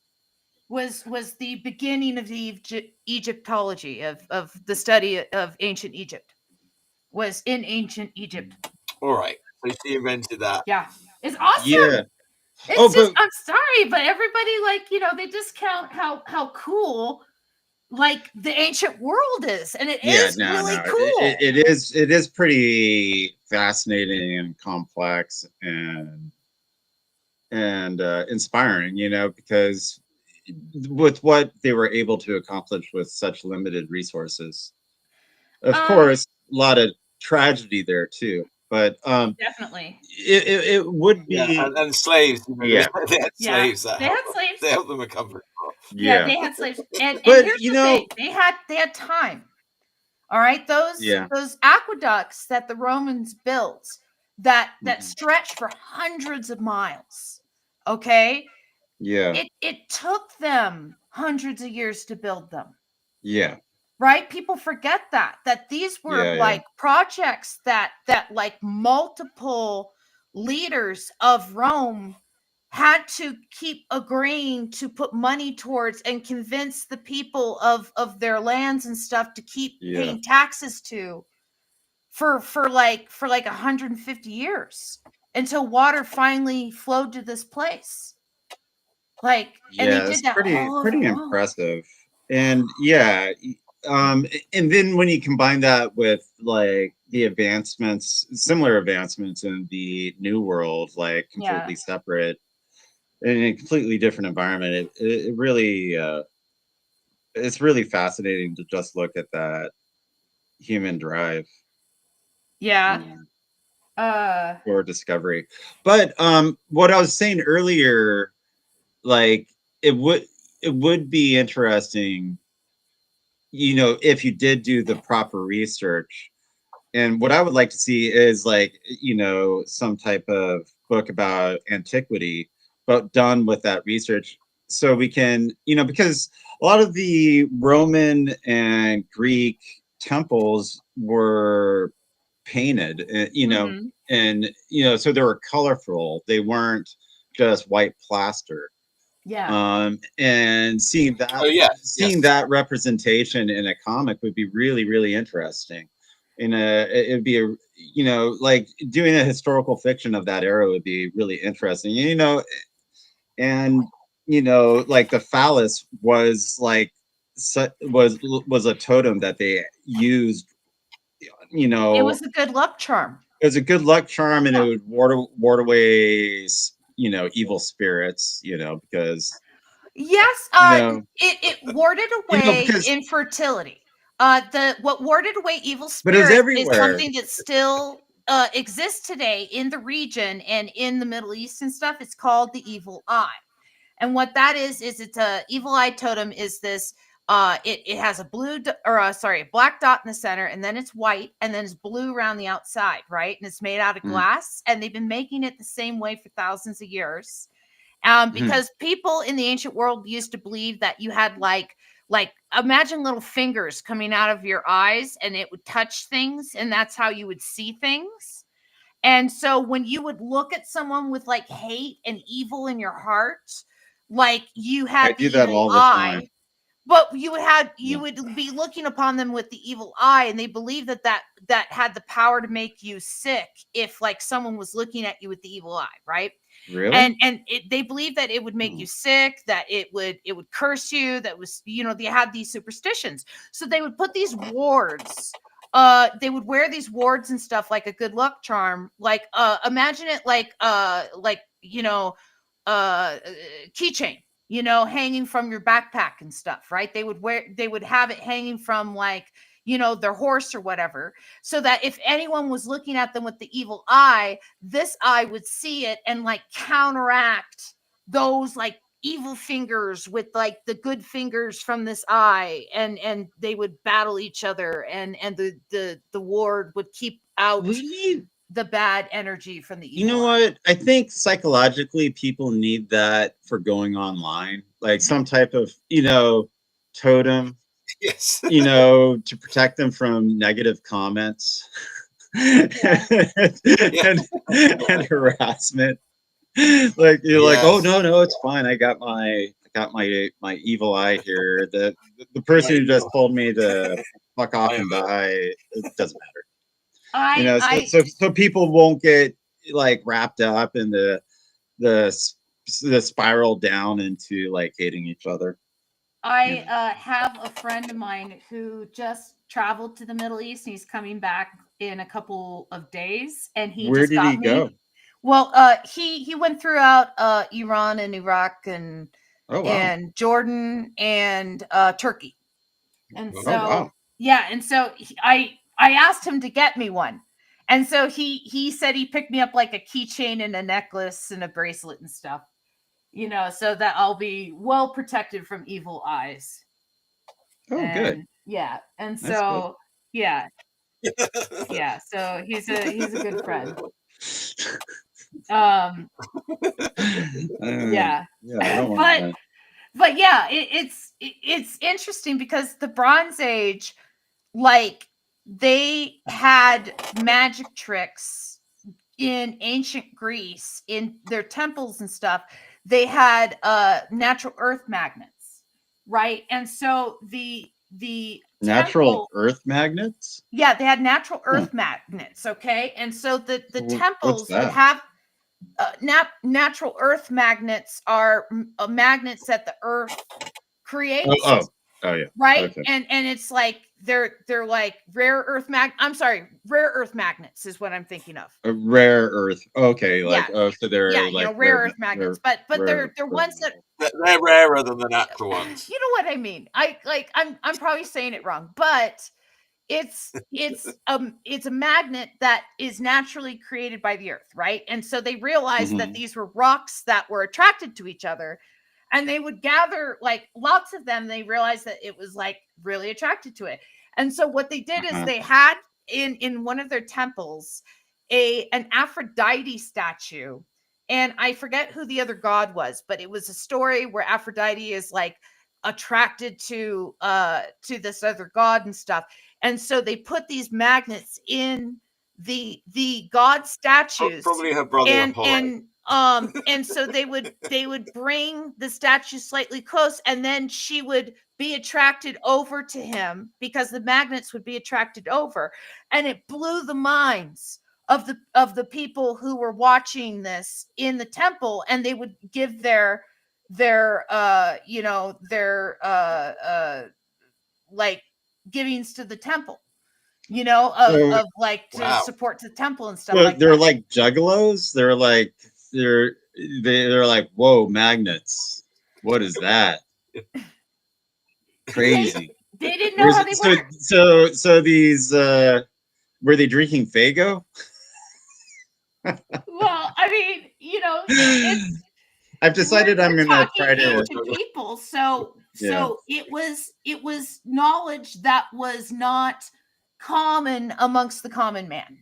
Was the beginning of the Egyptology of the study of ancient Egypt. Was in ancient Egypt. All right, so she invented that. Yeah, it's awesome. Yeah. It's just, I'm sorry, but everybody, like, you know, they discount how cool like the ancient world is, and it is really cool. It is pretty fascinating and complex and inspiring, you know, because with what they were able to accomplish with such limited resources. Of course, a lot of tragedy there too, but definitely it would be, and slaves. You know, yeah, they had slaves. They had slaves. They helped them accomplish. Yeah, they had slaves, and but here's you the know, thing: they had time. All right, those aqueducts that the Romans built that stretched for hundreds of miles. Okay, yeah, it took them hundreds of years to build them. Yeah. Right? People forget that these were like projects that like multiple leaders of Rome had to keep agreeing to put money towards and convince the people of their lands and stuff to keep paying taxes to for like 150 years until water finally flowed to this place. Like, and they did that all over pretty impressive. And and then when you combine that with like the similar advancements in the New World, like completely separate in a completely different environment, it really it's really fascinating to just look at that human drive. For discovery. But what I was saying earlier, like it would be interesting, you know, if you did do the proper research. And what I would like to see is like, you know, some type of book about antiquity, but done with that research. So we can, you know, because a lot of the Roman and Greek temples were painted, you know, and, you know, so they were colorful. They weren't just white plaster. And seeing that representation in a comic would be really, really interesting. It'd be a, you know, like doing a historical fiction of that era would be really interesting, you know. And you know, like the phallus was like was a totem that they used, you know. It was a good luck charm. It was a good luck charm, and it would ward away, you know, evil spirits, you know, because it warded away, you know, infertility. What warded away evil spirits is something that still exists today in the region and in the Middle East and stuff. It's called the evil eye. And what that is it's a evil eye totem is this it has a black dot in the center, and then it's white, and then it's blue around the outside, right? And it's made out of glass, and they've been making it the same way for thousands of years. Because people in the ancient world used to believe that you had like imagine little fingers coming out of your eyes, and it would touch things, and that's how you would see things. And so when you would look at someone with like hate and evil in your heart, like you I had do the that evil all the time. eye, but you Yeah. would be looking upon them with the evil eye, and they believed that had the power to make you sick if like someone was looking at you with the evil eye, right? Really? And they believed that it would make you Oh. sick, that it would curse you, that was, they had these superstitions. So they would put these wards, they would wear these wards and stuff like a good luck charm, like imagine it like keychain, hanging from your backpack and stuff, right? They would have it hanging from like, their horse or whatever, so that if anyone was looking at them with the evil eye, this eye would see it and like counteract those like evil fingers with like the good fingers from this eye, and they would battle each other, and the ward would keep out We need, the bad energy from the you evil know eye. what? I think psychologically people need that for going online, like some type of, totem, Yes. to protect them from negative comments Yeah. and harassment. Like you're like, oh Yes. no, it's fine. I got my evil eye here. The person who just told me to fuck off I am and die, it doesn't matter. I So people won't get like wrapped up in the spiral down into like hating each other. have a friend of mine who just traveled to the Middle East, and he's coming back in a couple of days, and he Where just did got he me. go? Well, he went throughout Iran and Iraq and Oh wow. Jordan and Turkey. And Oh, so wow. yeah, and so I asked him to get me one. And so he said he picked me up like a keychain and a necklace and a bracelet and stuff. So that I'll be well protected from evil eyes. Oh good. And yeah, and That's good. so yeah, so he's a good friend. Um yeah. Yeah, I don't want but that. but yeah, it's interesting because the Bronze Age, like, they had magic tricks in ancient Greece in their temples and stuff. They had natural earth magnets, right? And so the Natural temple, earth magnets? yeah, they had natural Huh. earth magnets, okay? And so the What's temples would that? have natural earth magnets are magnets that the earth creates, Oh yeah. right? Okay. And it's like they're like rare earth magnets is what I'm thinking of. A rare earth. Okay, Yeah, so they're yeah, like rare earth magnets, but rare they're earth ones that, they're rarer than the natural ones. you know what I mean. I'm probably saying it wrong, but it's a magnet that is naturally created by the earth, right? And so they realized that Mhm. these were rocks that were attracted to each other, and they would gather like lots of them. They realized that it was like really attracted to it. And so what they did is Uh-huh. they had in one of their temples an Aphrodite statue, and I forget who the other god was, but it was a story where Aphrodite is like attracted to this other god and stuff. And so they put these magnets in the god statues, Probably her brother Apollo. and so they would bring the statue slightly close, and then she would be attracted over to him because the magnets would be attracted over, and it blew the minds of the people who were watching this in the temple, and they would give their like givings to the temple, So, of like to Wow. support the temple and stuff so like they're that. like juggalos. They're like, whoa, magnets. What is that? Crazy. They didn't know how they worked. So these were they drinking Fago? Well, I mean, it's I've decided I'm we're gonna talking try to. ancient people, so Yeah. it was knowledge that was not common amongst the common man.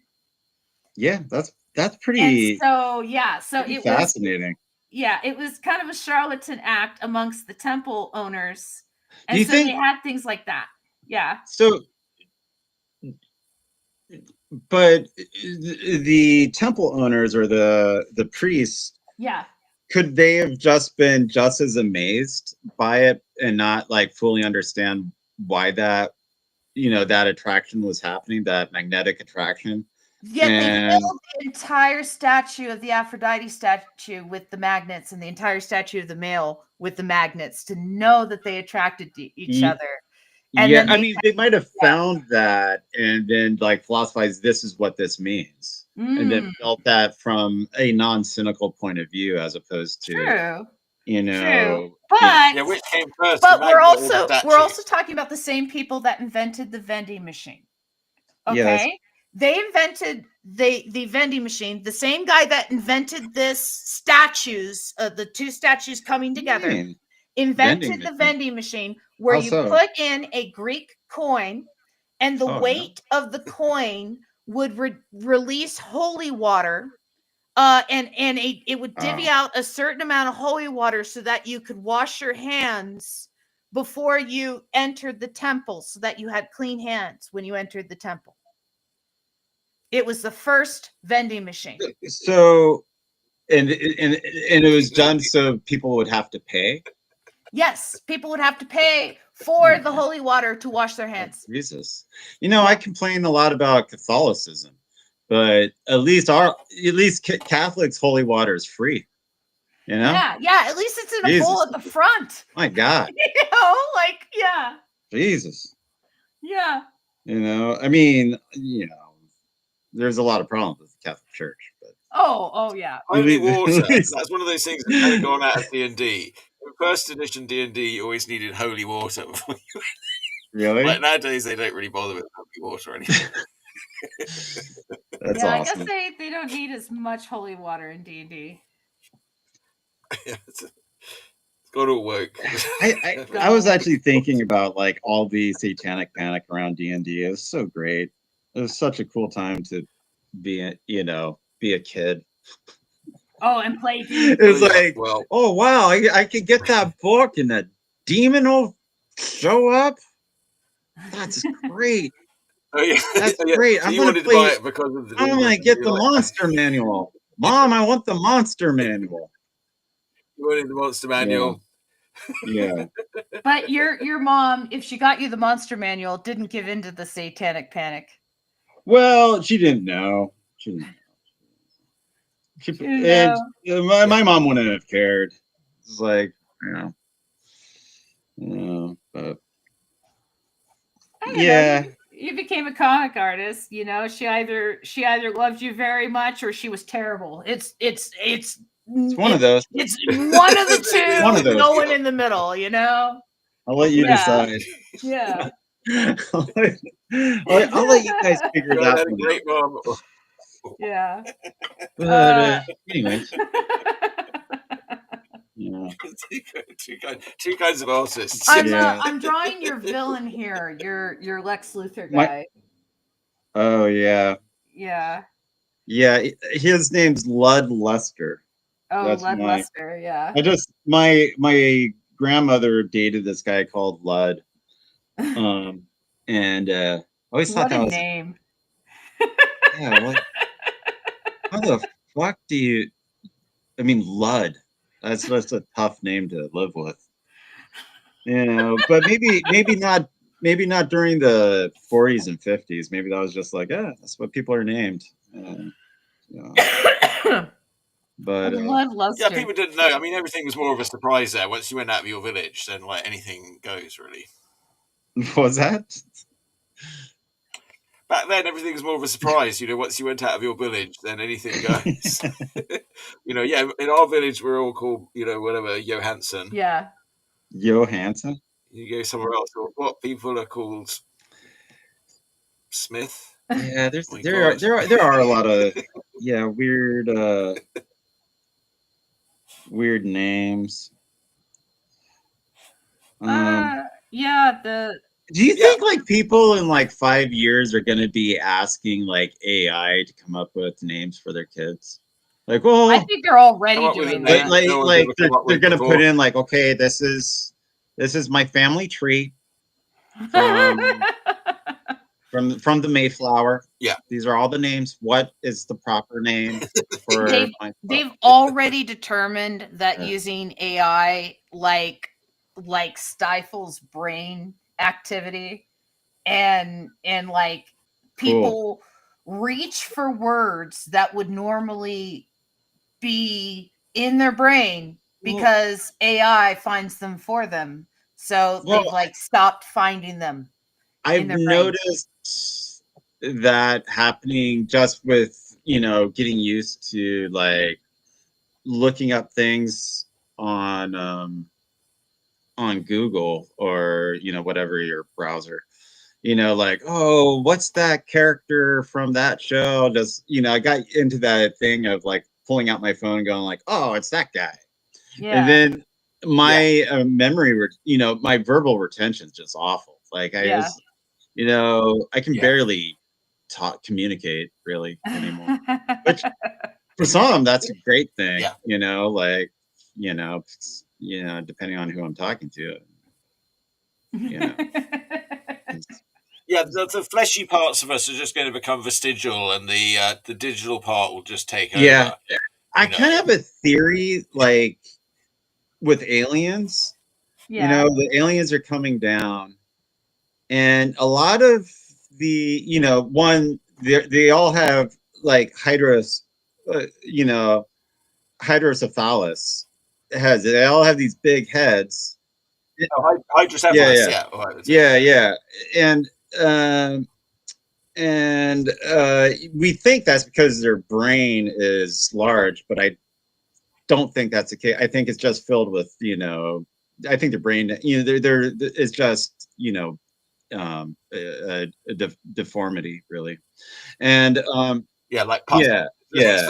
Yeah, that's And pretty so yeah, so it was fascinating. it was kind of a charlatan act amongst the temple owners. Do And you so they think had things like that. Yeah. so? But the temple owners or the priests Yeah. could they have just been just as amazed by it and not like fully understand why that, that attraction was happening, that magnetic attraction? Yeah, they filled the entire statue of the Aphrodite statue with the magnets, and the entire statue of the male with the magnets, to know that they attracted each other. And yeah, then they might have found that and then like philosophized, this is what this means, and then felt that from a non-cynical point of view, as opposed to True. But which came first? But we're also talking about the same people that invented the vending machine. Okay. Yes. They invented the vending machine. The same guy that invented this statues, the two statues coming together, invented the vending machine, where you put in a Greek coin, and the weight of the coin would release holy water, and it would divvy out a certain amount of holy water so that you could wash your hands before you entered the temple, so that you had clean hands when you entered the temple. It was the first vending machine. So, and it was done so people would have to pay? Yes, people would have to pay for the holy water to wash their hands. Jesus. I complain a lot about Catholicism, but at least Catholics' holy water is free. Yeah, at least it's in a bowl at the front. My God. Jesus. Yeah. There's a lot of problems with the Catholic Church, but yeah. Holy water. That's one of those things that's kind of gone out of D&D. In first edition D&D, you always needed holy water before you went. Really? Like nowadays, they don't really bother with holy water or anything. That's awesome. I guess they don't need as much holy water in D&D. It's got to work. I was actually thinking about like all the satanic panic around D&D. It was so great. It was such a cool time to be a kid. And play D&D. It's like, oh wow, I could get that book and that demon will show up. That's great. That's great. So I'm gonna buy it because of the I'm gonna get the monster manual. Mom, I want the monster manual. You wanted the monster manual. Yeah. But your mom, if she got you the monster manual, didn't give in to the satanic panic. Well, she didn't know. My mom wouldn't have cared. It's like, but yeah. You became a comic artist. She either loved you very much or she was terrible. It's one of those. It's one of the two. One of those. No one in the middle. I'll let you decide. Yeah. I'll let you guys figure that out. Great mom. Yeah. But anyways. Two kinds of artists. I'm drawing your villain here. Your Lex Luthor guy. Oh yeah. Yeah. Yeah, his name's Lud Lester. Oh, Lud Lester. Yeah. My grandmother dated this guy called Lud. And I always thought that was name. Yeah, how the fuck do you? Lud. That's just a tough name to live with. But maybe not during the 40s and 50s. Maybe that was just like, that's what people are named. But people didn't know. Everything was more of a surprise there. Once you went out of your village, then like anything goes, really. What was that? Back then, everything was more of a surprise. Once you went out of your village, then anything goes. In our village, we're all called, whatever, Johansson. Yeah. Johansson? You go somewhere else, what people are called Smith. Yeah, there are a lot of weird names. Do you think like people in like 5 years are going to be asking like AI to come up with names for their kids? Like, well, I think they're already doing that. They're going to put in like, okay, this is my family tree from the Mayflower. Yeah. These are all the names. What is the proper name for they've already determined that Yeah. using AI like stifles brain activity, and like people reach for words that would normally be in their brain because AI finds them for them. So they've like stopped finding them. I've noticed that happening just with, getting used to like looking up things on Google or, whatever your browser, like, oh, what's that character from that show? I got into that thing of like pulling out my phone and going like, oh, it's that guy. Yeah. And then my memory, my verbal retention is just awful. Like I can barely communicate really anymore. Which for some, that's a great thing. Yeah. Depending on who I'm talking to. Yeah, the fleshy parts of us are just going to become vestigial, and the digital part will just take over. Yeah, I kind of have a theory, like with aliens. The aliens are coming down, and a lot of the, they all have like hydrocephalus heads. They all have these big heads. Hydrocephalus, yeah. And we think that's because their brain is large, but I don't think that's the case. I think it's just filled with, I think the brain, there is just, a deformity, really. And like yeah.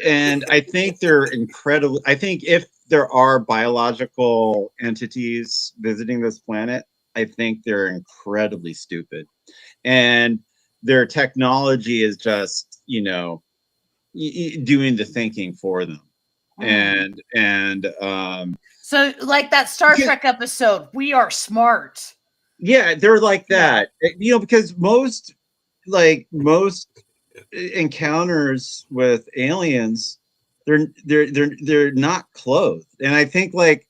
And I think they're incredible. I think if there are biological entities visiting this planet, I think they're incredibly stupid. And their technology is just, doing the thinking for them. And so like that Star Trek episode, we are smart. Yeah, they're like that. Because most encounters with aliens, they're not clothed. And I think like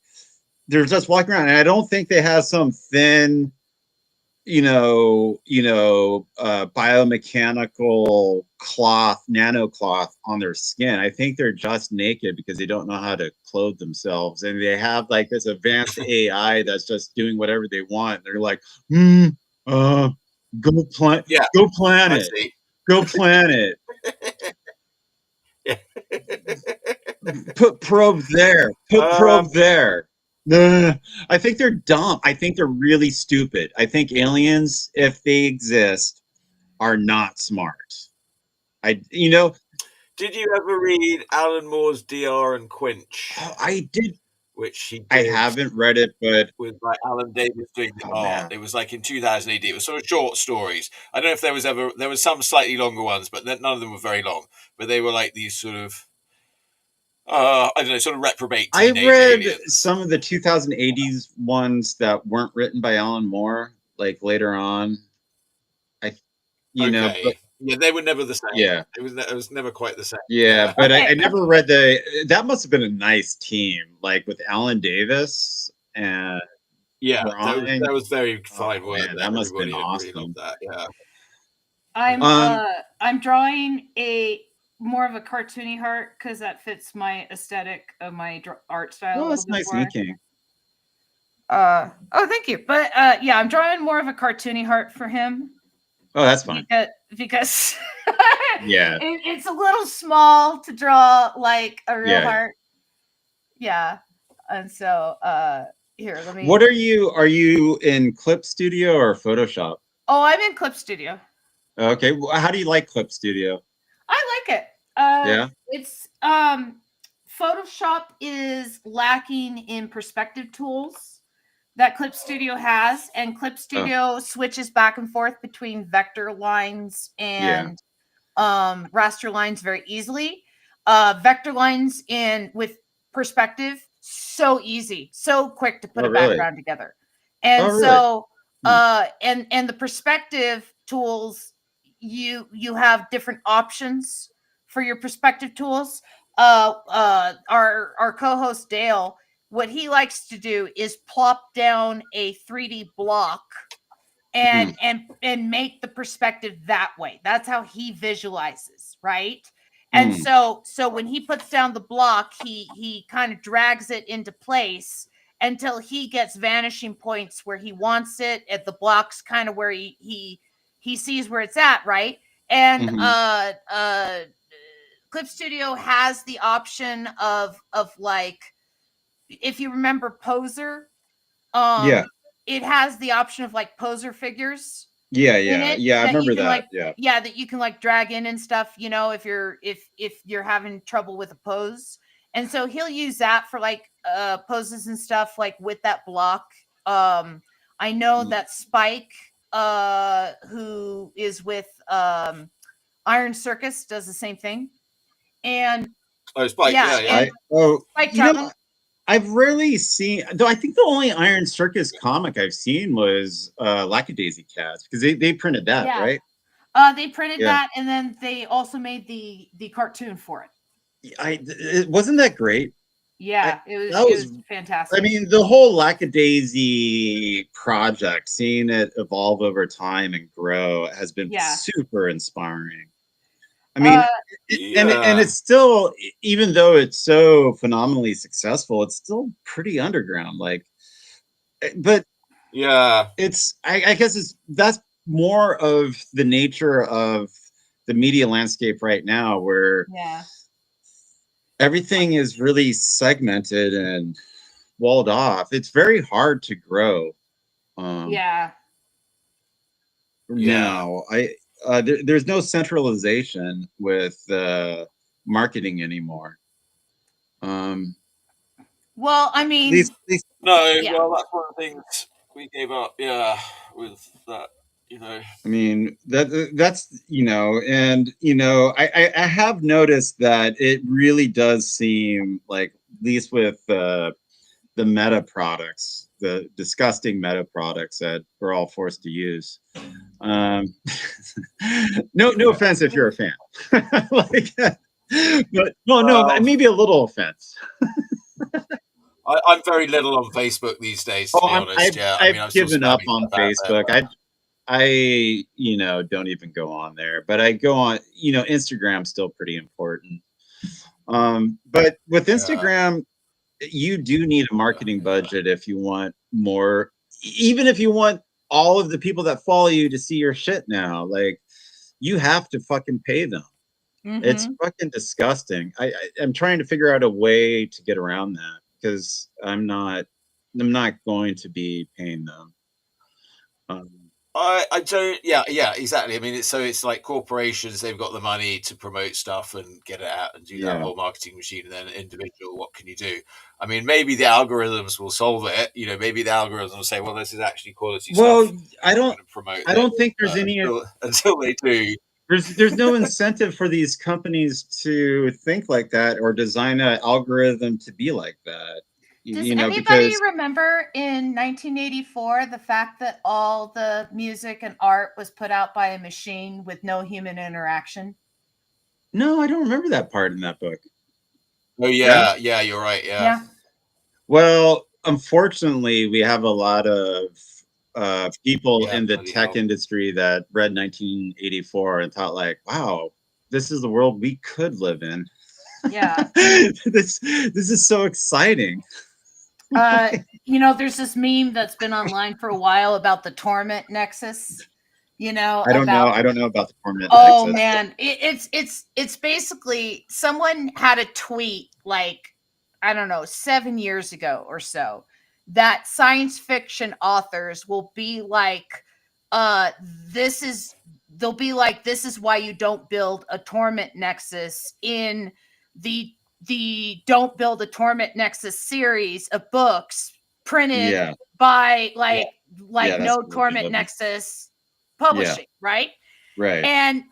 they're just walking around, and I don't think they have some thin biomechanical nano cloth on their skin. I think they're just naked because they don't know how to clothe themselves, and they have like this advanced AI that's just doing whatever they want. They're like, go planet, go planet. Put probe there. Put probe there. No. I think they're dumb. I think they're really stupid. I think aliens, if they exist, are not smart. Did you ever read Alan Moore's DR and Quinch? Oh, I did. Which he did. I haven't read it, but with like Alan Davis doing the art. It was like in 2000 AD. It was sort of short stories. I don't know if there was some slightly longer ones, but none of them were very long. But they were like these sort of I don't know, sort of reprobate teenage aliens. aliens. Some of the 2080s ones that weren't written by Alan Moore, like later on. But, yeah, they were never the same. Yeah, it was never quite the same. Yeah, but I never read that must have been a nice team, like with Alan Davis and that was very fine work. Man, that must have been awesome. Really that, yeah. I'm drawing more of a cartoony heart because that fits my aesthetic of my art style. Oh, that's nice inking. Thank you. But I'm drawing more of a cartoony heart for him. Oh, that's fine. Because yeah, it's a little small to draw like a real heart. Yeah, and so here, let me. What are you? Are you in Clip Studio or Photoshop? Oh, I'm in Clip Studio. Okay, how do you like Clip Studio? I like it. It's Photoshop is lacking in perspective tools that Clip Studio has, and Clip Studio switches back and forth between vector lines and raster lines very easily. Vector lines with perspective, so easy, so quick to put a background together. And and the perspective tools, you have different options for your perspective tools. Our co-host Dale, what he likes to do is plop down a 3D block and make the perspective that way. That's how he visualizes, right? And so when he puts down the block, he kind of drags it into place until he gets vanishing points where he wants it at the block's kind of where he sees where it's at, right? And Clip Studio has the option of like, if you remember Poser, it has the option of like Poser figures. Yeah. I remember that. Like, yeah, that you can like drag in and stuff, you know, if you're having trouble with a pose. And so he'll use that for like poses and stuff like with that block. I know that Spike, who is with Iron Circus, does the same thing. And Spike, yeah. Spike Chapman. I've rarely seen, though. I think the only Iron Circus comic I've seen was Lackadaisy Cats, because they printed that, right? They printed that, and then they also made the cartoon for it. Wasn't that great? Yeah, it was fantastic. I mean, the whole Lackadaisy project, seeing it evolve over time and grow, has been super inspiring. I mean, and it's still, even though it's so phenomenally successful, it's still pretty underground. Like, but it's, I guess that's more of the nature of the media landscape right now, where everything is really segmented and walled off. It's very hard to grow. Now, there's no centralization with marketing anymore. Well, I mean, well, that's one of the things we gave up. With that, you know. I mean, that's, you know, and you know, I have noticed that it really does seem like, at least with the meta products, the disgusting meta products that we're all forced to use. No offense if you're a fan, like, but no, maybe a little offense. I'm very little on Facebook these days, to be honest. I've given up on Facebook. I you know, don't even go on there, but I go on, you know, Instagram's still pretty important. But with Instagram, you do need a marketing budget if you want more, even if you want all of the people that follow you to see your shit now. Like, you have to fucking pay them. It's fucking disgusting. I'm trying to figure out a way to get around that, because I'm not going to be paying them. I don't. Yeah, exactly. I mean, it's like corporations. They've got the money to promote stuff and get it out and do that whole marketing machine. And then individual, what can you do? I mean, maybe the algorithms will solve it. You know, maybe the algorithms will say, "Well, this is actually quality stuff." Well, I don't think there's any until they do. There's no incentive for these companies to think like that or design an algorithm to be like that. Does anybody remember in 1984 the fact that all the music and art was put out by a machine with no human interaction? No, I don't remember that part in that book. Oh yeah, you're right. Yeah. Well, unfortunately, we have a lot of people in the tech industry that read 1984 and thought, like, wow, this is the world we could live in. Yeah. This is so exciting. You know, there's this meme that's been online for a while about the Torment Nexus. You know, I don't know about the Torment Nexus. Oh man, it's basically, someone had a tweet like, I don't know, 7 years ago or so, that science fiction authors will be like, this is why you don't build a Torment Nexus in the Don't Build a Torment Nexus series of books printed by No Torment Nexus Publishing, right? Right. And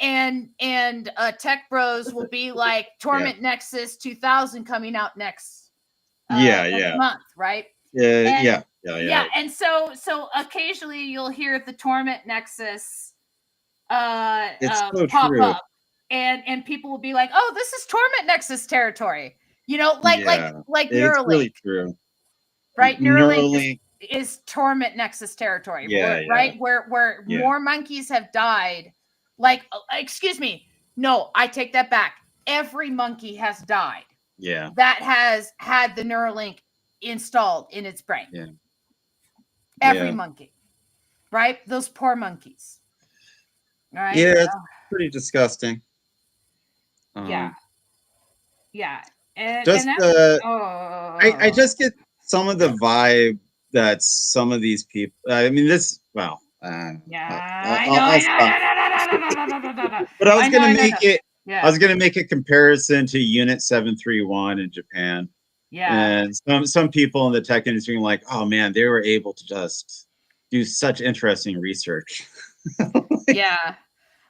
Tech Bros will be like, Torment Nexus 2000 coming out next month, right? Yeah. And so occasionally you'll hear the Torment Nexus It's so pop true. up, and people will be like, "Oh, this is Torment Nexus territory," you know, like It's Neuralink, really true. right? Neuralink Neuralink. is Torment Nexus territory, Yeah, right? Where yeah. more monkeys have died. Like, excuse me, no, I take that back. Every monkey has died. Yeah. That has had the Neuralink installed in its brain. Yeah. Every monkey, right? Those poor monkeys. All right. Yeah, it's pretty disgusting. Yeah. And Just that's, I just get some of the vibe that some of these people. I mean, this. Well, I'll stop. But I was gonna make it. Yeah. I was gonna make a comparison to Unit 731 in Japan. Yeah. And some people in the tech industry are like, oh man, they were able to just do such interesting research. Yeah.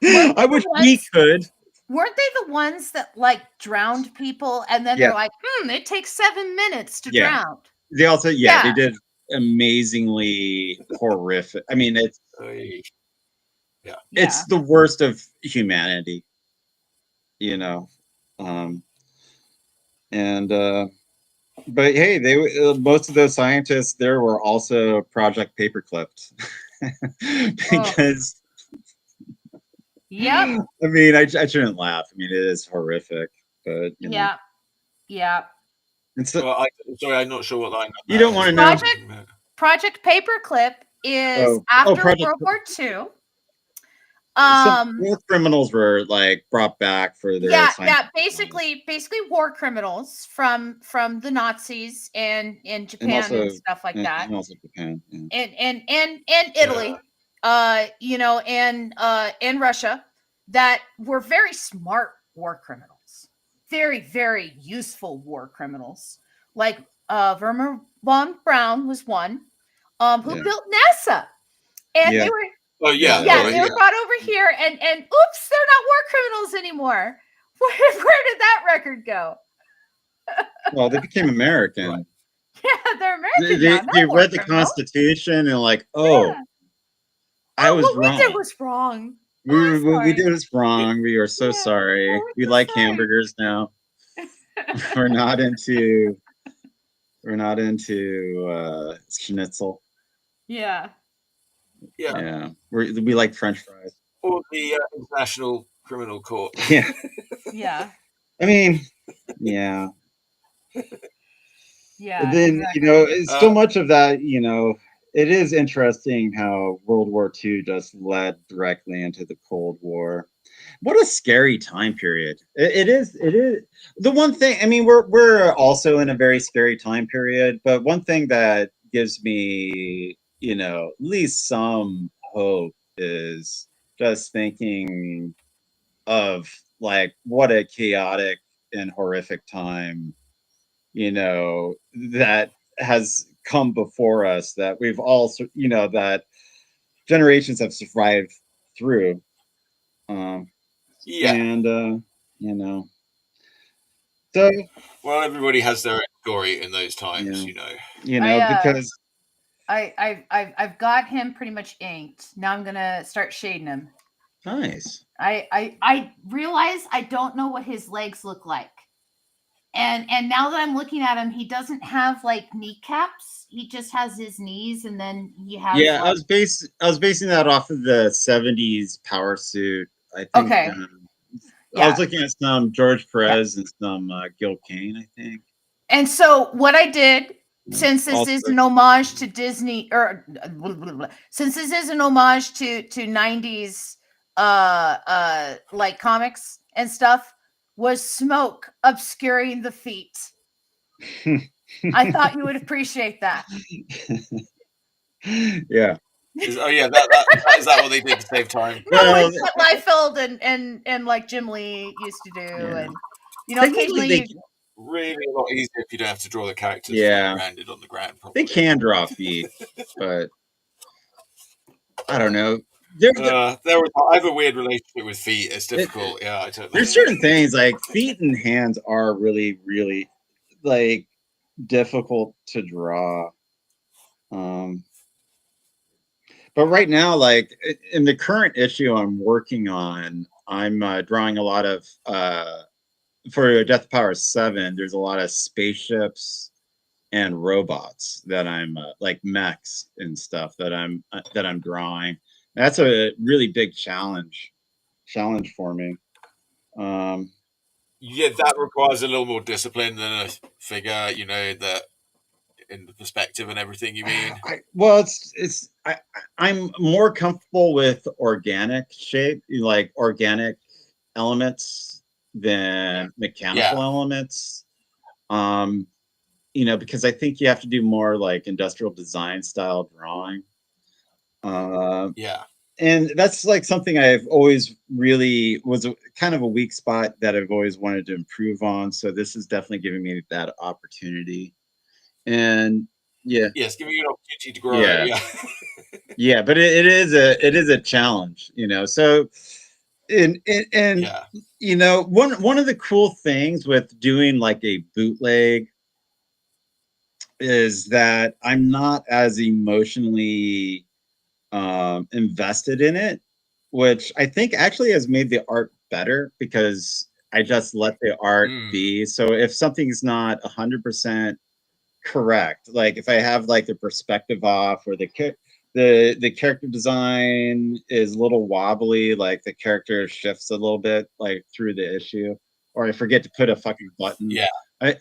I wish we could. Weren't they the ones that like drowned people and then they're like, it takes 7 minutes to drown? They also, they did amazingly horrific. I mean, it's it's the worst of humanity, you know. But hey, they most of those scientists there were also Project Paperclipped because. Yep. I mean, I shouldn't laugh. I mean, it is horrific, but you know. Yeah. And so, well, sorry, I'm not sure what line. You don't want to know. Project Paperclip is after World War II. Some war criminals were like brought back for their basically war criminals from the Nazis and in Japan and stuff like that. And also Japan. And Italy. You know, and Russia, that were very smart war criminals, very, very useful war criminals. Like Werner von Braun was one, who built NASA, and they were they were brought over here, and oops, they're not war criminals anymore. Where did that record go? Well, they became American. Right. Yeah, they're American. They read the Constitution and like, I was wrong. We did was wrong. We did was wrong. We are so sorry. We like hamburgers now. We're not into schnitzel. Yeah. We like French fries. Or the International Criminal Court. Yeah. I mean, yeah. Yeah. And then you know, so much of that, you know. It is interesting how World War II just led directly into the Cold War. What a scary time period. It is. The one thing, I mean, we're also in a very scary time period, but one thing that gives me, you know, at least some hope is just thinking of like what a chaotic and horrific time, you know, that has come before us, that we've all, you know, that generations have survived through. And you know, so well, everybody has their own story in those times, you know. Because I've got him pretty much inked. Now I'm gonna start shading him. Nice. I realize I don't know what his legs look like. And now that I'm looking at him, he doesn't have like kneecaps. He just has his knees, and then he has. Yeah, like... I was basing that off of the '70s power suit. I think. Okay. I was looking at some George Perez and some Gil Kane, I think. And so what I did, since this is an homage to Disney, or since this is an homage to 90s like comics and stuff, was smoke obscuring the feet. I thought you would appreciate that. Yeah. Is that what they did to save time? No, like what Liefeld and like Jim Lee used to do, and you know, occasionally really a lot easier if you don't have to draw the characters landed on the ground. Probably. They can draw feet, but I don't know. I have a weird relationship with feet. It's difficult. I don't know. There's certain things like feet and hands are really, really like difficult to draw. But right now, like in the current issue I'm working on, I'm drawing a lot of for Death Power 7. There's a lot of spaceships and robots that I'm like mechs and stuff that I'm drawing. That's a really big challenge for me. Yeah, that requires a little more discipline than a figure, you know, that in the perspective and everything. You mean? I'm more comfortable with organic shape, like organic elements than mechanical elements. You know, because I think you have to do more like industrial design style drawing. Yeah. And that's like something I've always really was kind of a weak spot that I've always wanted to improve on. So this is definitely giving me that opportunity. And yeah. Yes, giving you an opportunity to grow. Yeah. Yeah, but it is a challenge, you know. So and Yeah. you know, one of the cool things with doing like a bootleg is that I'm not as emotionally invested in it, which I think actually has made the art better because I just let the art be. So if something's not 100% correct, like if I have like the perspective off or the character design is a little wobbly, like the character shifts a little bit like through the issue, or I forget to put a fucking button. Yeah. I'm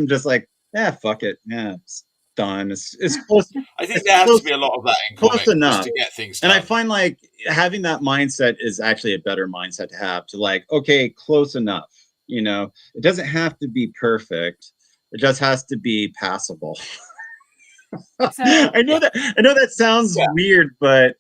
just like, yeah, fuck it. Yeah, it's done. It's close. I think there has to be a lot of that in comics Close enough to get things done. And I find like having that mindset is actually a better mindset to have, to like, okay, close enough. You know, it doesn't have to be perfect. It just has to be passable. So I know that sounds weird, but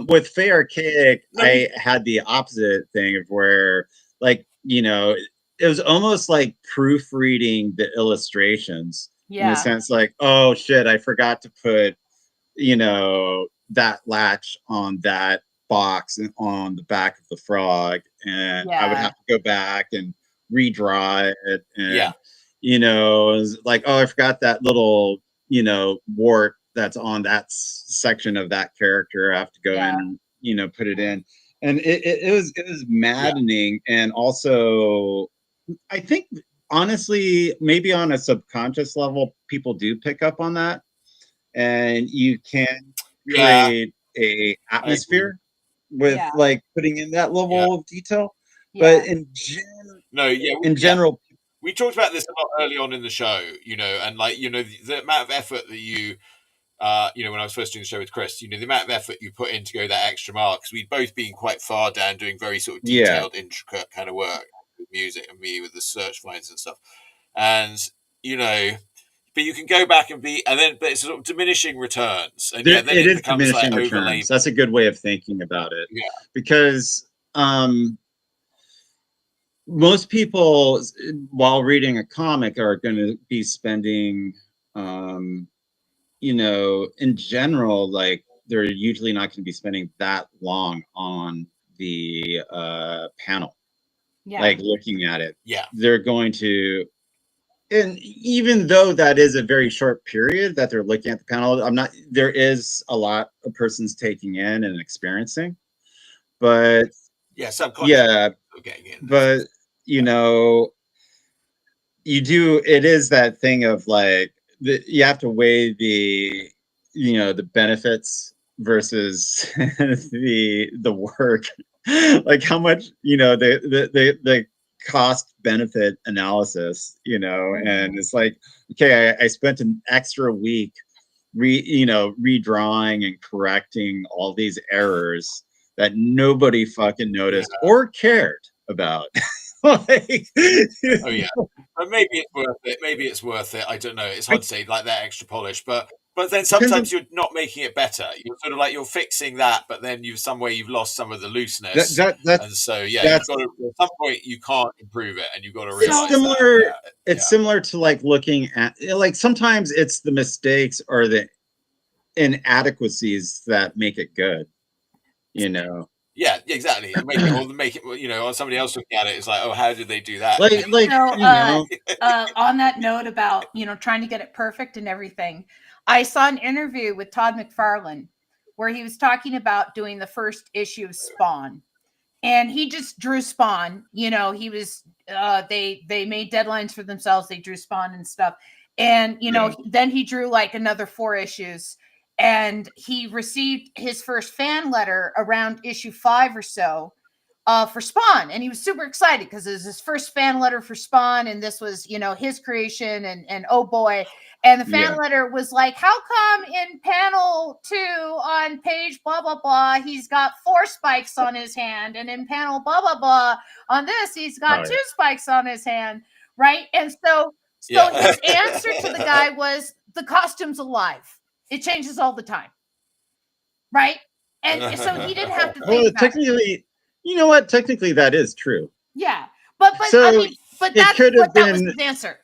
with Fey Archaic, I had the opposite thing of where, like, you know, it was almost like proofreading the illustrations in the sense like, oh shit, I forgot to put, you know, that latch on that box and on the back of the frog, and I would have to go back and redraw it, and you know, it was like, oh, I forgot that little, you know, wart that's on that section of that character. I have to go in and, you know, put it in, and it was maddening, and also I think honestly maybe on a subconscious level people do pick up on that, and you can create a atmosphere with like putting in that level of detail. But in general, we talked about this a lot early on in the show, you know, and like, you know, the amount of effort that you know, when I was first doing the show with Chris, you know, the amount of effort you put in to go that extra mile, because we'd both been quite far down doing very sort of detailed, intricate kind of work with music, and me with the search finds and stuff. And, you know, but you can go back and but it's sort of diminishing returns. And then it is becomes diminishing like returns. That's a good way of thinking about it. Yeah. Because most people, while reading a comic, are going to be spending, you know, in general, like they're usually not going to be spending that long on the panel. Like looking at it. They're going to, and even though that is a very short period that they're looking at the panel, there is a lot of persons taking in and experiencing, but but you know, it is that thing of like, you have to weigh the, you know, the benefits versus the work, like how much, you know, the cost benefit analysis, you know, and it's like, okay, I spent an extra week redrawing and correcting all these errors that nobody fucking noticed or cared about. Like, oh yeah, but maybe it's worth it. Maybe it's worth it. I don't know. It's hard to say, like that extra polish, but then sometimes you're not making it better. You're sort of like, you're fixing that, but then you've lost some of the looseness. And so you've got to, at some point you can't improve it, and you've got to realize it's similar to like looking at, like, sometimes it's the mistakes or the inadequacies that make it good, you know. Yeah, exactly. Make it, you know, or somebody else looking at it is like, oh, how did they do that? Like, so, you know, on that note about, you know, trying to get it perfect and everything, I saw an interview with Todd McFarlane where he was talking about doing the first issue of Spawn. And he just drew Spawn. You know, he was they made deadlines for themselves. They drew Spawn and stuff. And you know, then he drew like another 4 issues. And he received his first fan letter around issue 5 or so for Spawn, and he was super excited because it was his first fan letter for Spawn, and this was, you know, his creation, and oh boy. And the fan letter was like, how come in panel 2 on page blah blah blah he's got 4 spikes on his hand, and in panel blah blah blah on this he's got 2 spikes on his hand, right? And so his answer to the guy was, the costume's alive, it changes all the time, right? And so he didn't have to think about technically, you know what? Technically, that is true. Yeah, but so I mean, but that's what that was his answer.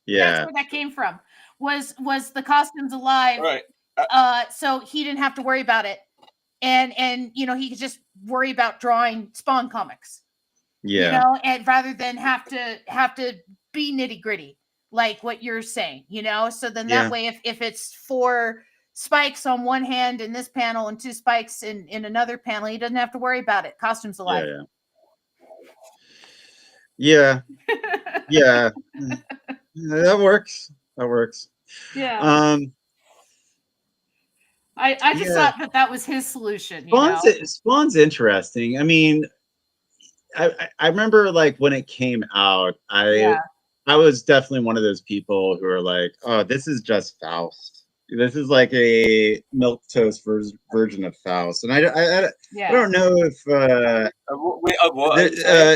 Yeah, that's where that came from. Was the costumes alive? Right. So he didn't have to worry about it, and you know, he could just worry about drawing Spawn comics. Yeah. You know, and rather than have to be nitty gritty like what you're saying, you know. So then that way, if it's 4 spikes on one hand in this panel and 2 spikes in another panel, he doesn't have to worry about it. Costumes alive. Yeah. That works. Yeah. I just thought that was his solution. Spawn's interesting. I mean, I remember like when it came out, I was definitely one of those people who are like, oh, this is just Faust. This is like a milquetoast version of Faust, and I don't know if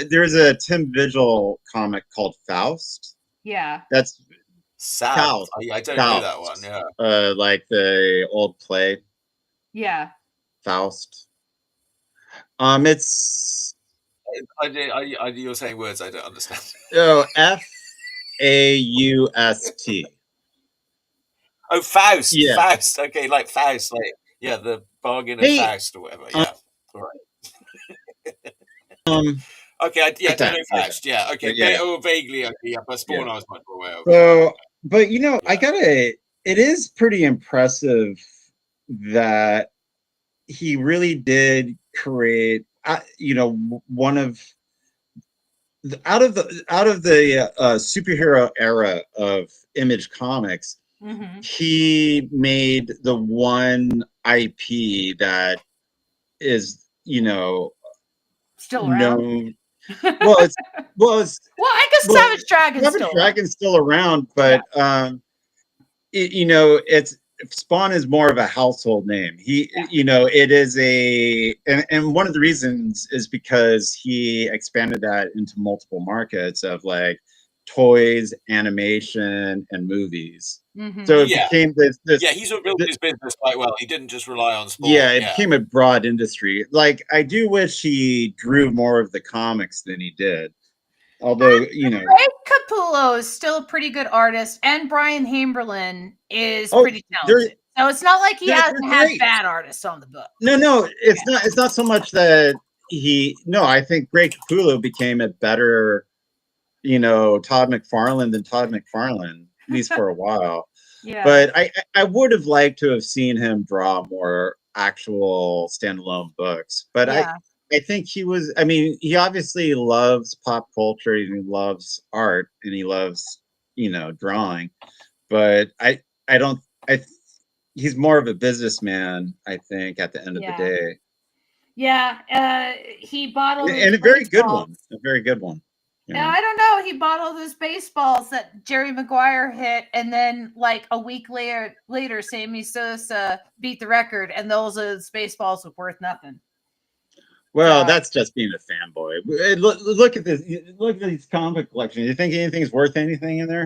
there's a Tim Vigil comic called Faust. Yeah, that's Faust. I don't know that one. Yeah, like the old play. Yeah, Faust. It's. You're saying words I don't understand. Oh, Faust. Oh, Faust. Yeah. Faust. Okay, like Faust, like the bargain of Faust or whatever. Yeah. All right. Okay, I don't know Faust. Yeah. Okay. Vaguely. Okay. Yeah, but Spawn I was much more aware of. So, but you know, it is pretty impressive that he really did create. You know, one of out of the superhero era of Image Comics. Mm-hmm. He made the one IP that is, you know, still around. Known. I guess Savage Dragon's still around, but you know, Spawn is more of a household name. You know, it is and one of the reasons is because he expanded that into multiple markets of like toys, animation, and movies. Mm-hmm. So it became this. He's built his business quite well. He didn't just rely on Spawn. Yeah, it became a broad industry. Like, I do wish he drew more of the comics than he did. Although, you know, Greg Capullo is still a pretty good artist, and Brian Hamberlin is pretty talented. So it's not like he hasn't had bad artists on the book. No, it's not. It's not so much that I think Greg Capullo became a better, you know, Todd McFarlane than Todd McFarlane, at least for a while. But I would have liked to have seen him draw more actual standalone books. But I think he obviously loves pop culture, and he loves art, and he loves, you know, drawing. But he's more of a businessman, I think, at the end of the day. Yeah, he bought a very good one. A very good one. Yeah, I don't know. He bought all those baseballs that Jerry Maguire hit, and then like a week later, Sammy Sosa beat the record, and those baseballs were worth nothing. Well, that's just being a fanboy. Look at this. Look at these comic collections. You think anything's worth anything in there?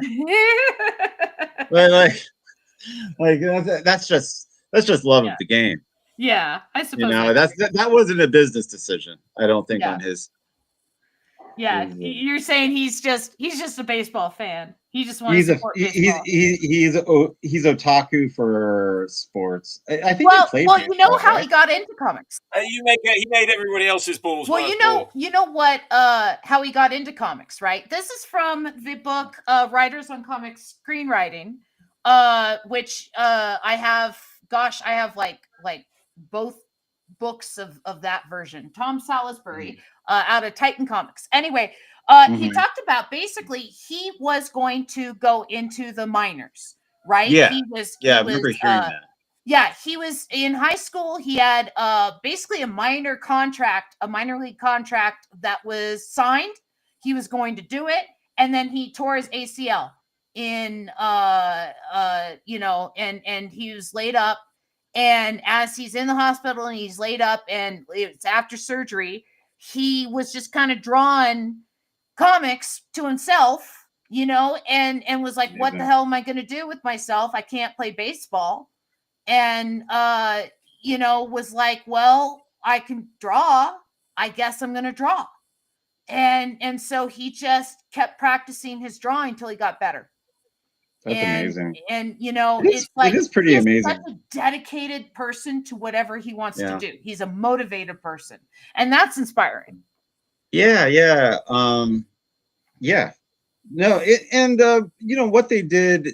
like that's just love of the game. Yeah, I suppose. You know, that wasn't a business decision. I don't think on his. Yeah, you're saying he's just a baseball fan. He just wants to support baseball. He's otaku for sports. I think. Well, you know how he got into comics. He made everybody else's balls. Well, you know what? How he got into comics, right? This is from the book "Writers on Comics Screenwriting," which I have. Gosh, I have like both books of that version. Tom Salisbury out of Titan Comics. Anyway, he talked about basically he was going to go into the minors, right? Yeah. He was. I remember hearing that. Yeah, he was in high school. He had basically a minor league contract that was signed. He was going to do it, and then he tore his ACL in and he was laid up. And as he's in the hospital and he's laid up and it's after surgery, he was just kind of drawing comics to himself, and was like, what the hell am I going to do with myself? I can't play baseball. And, was like, well, I can draw. I guess I'm going to draw. And so he just kept practicing his drawing until he got better. That's amazing. And, it's like, it is pretty amazing. Such a dedicated person to whatever he wants to do. He's a motivated person, and that's inspiring. Yeah. No, what they did,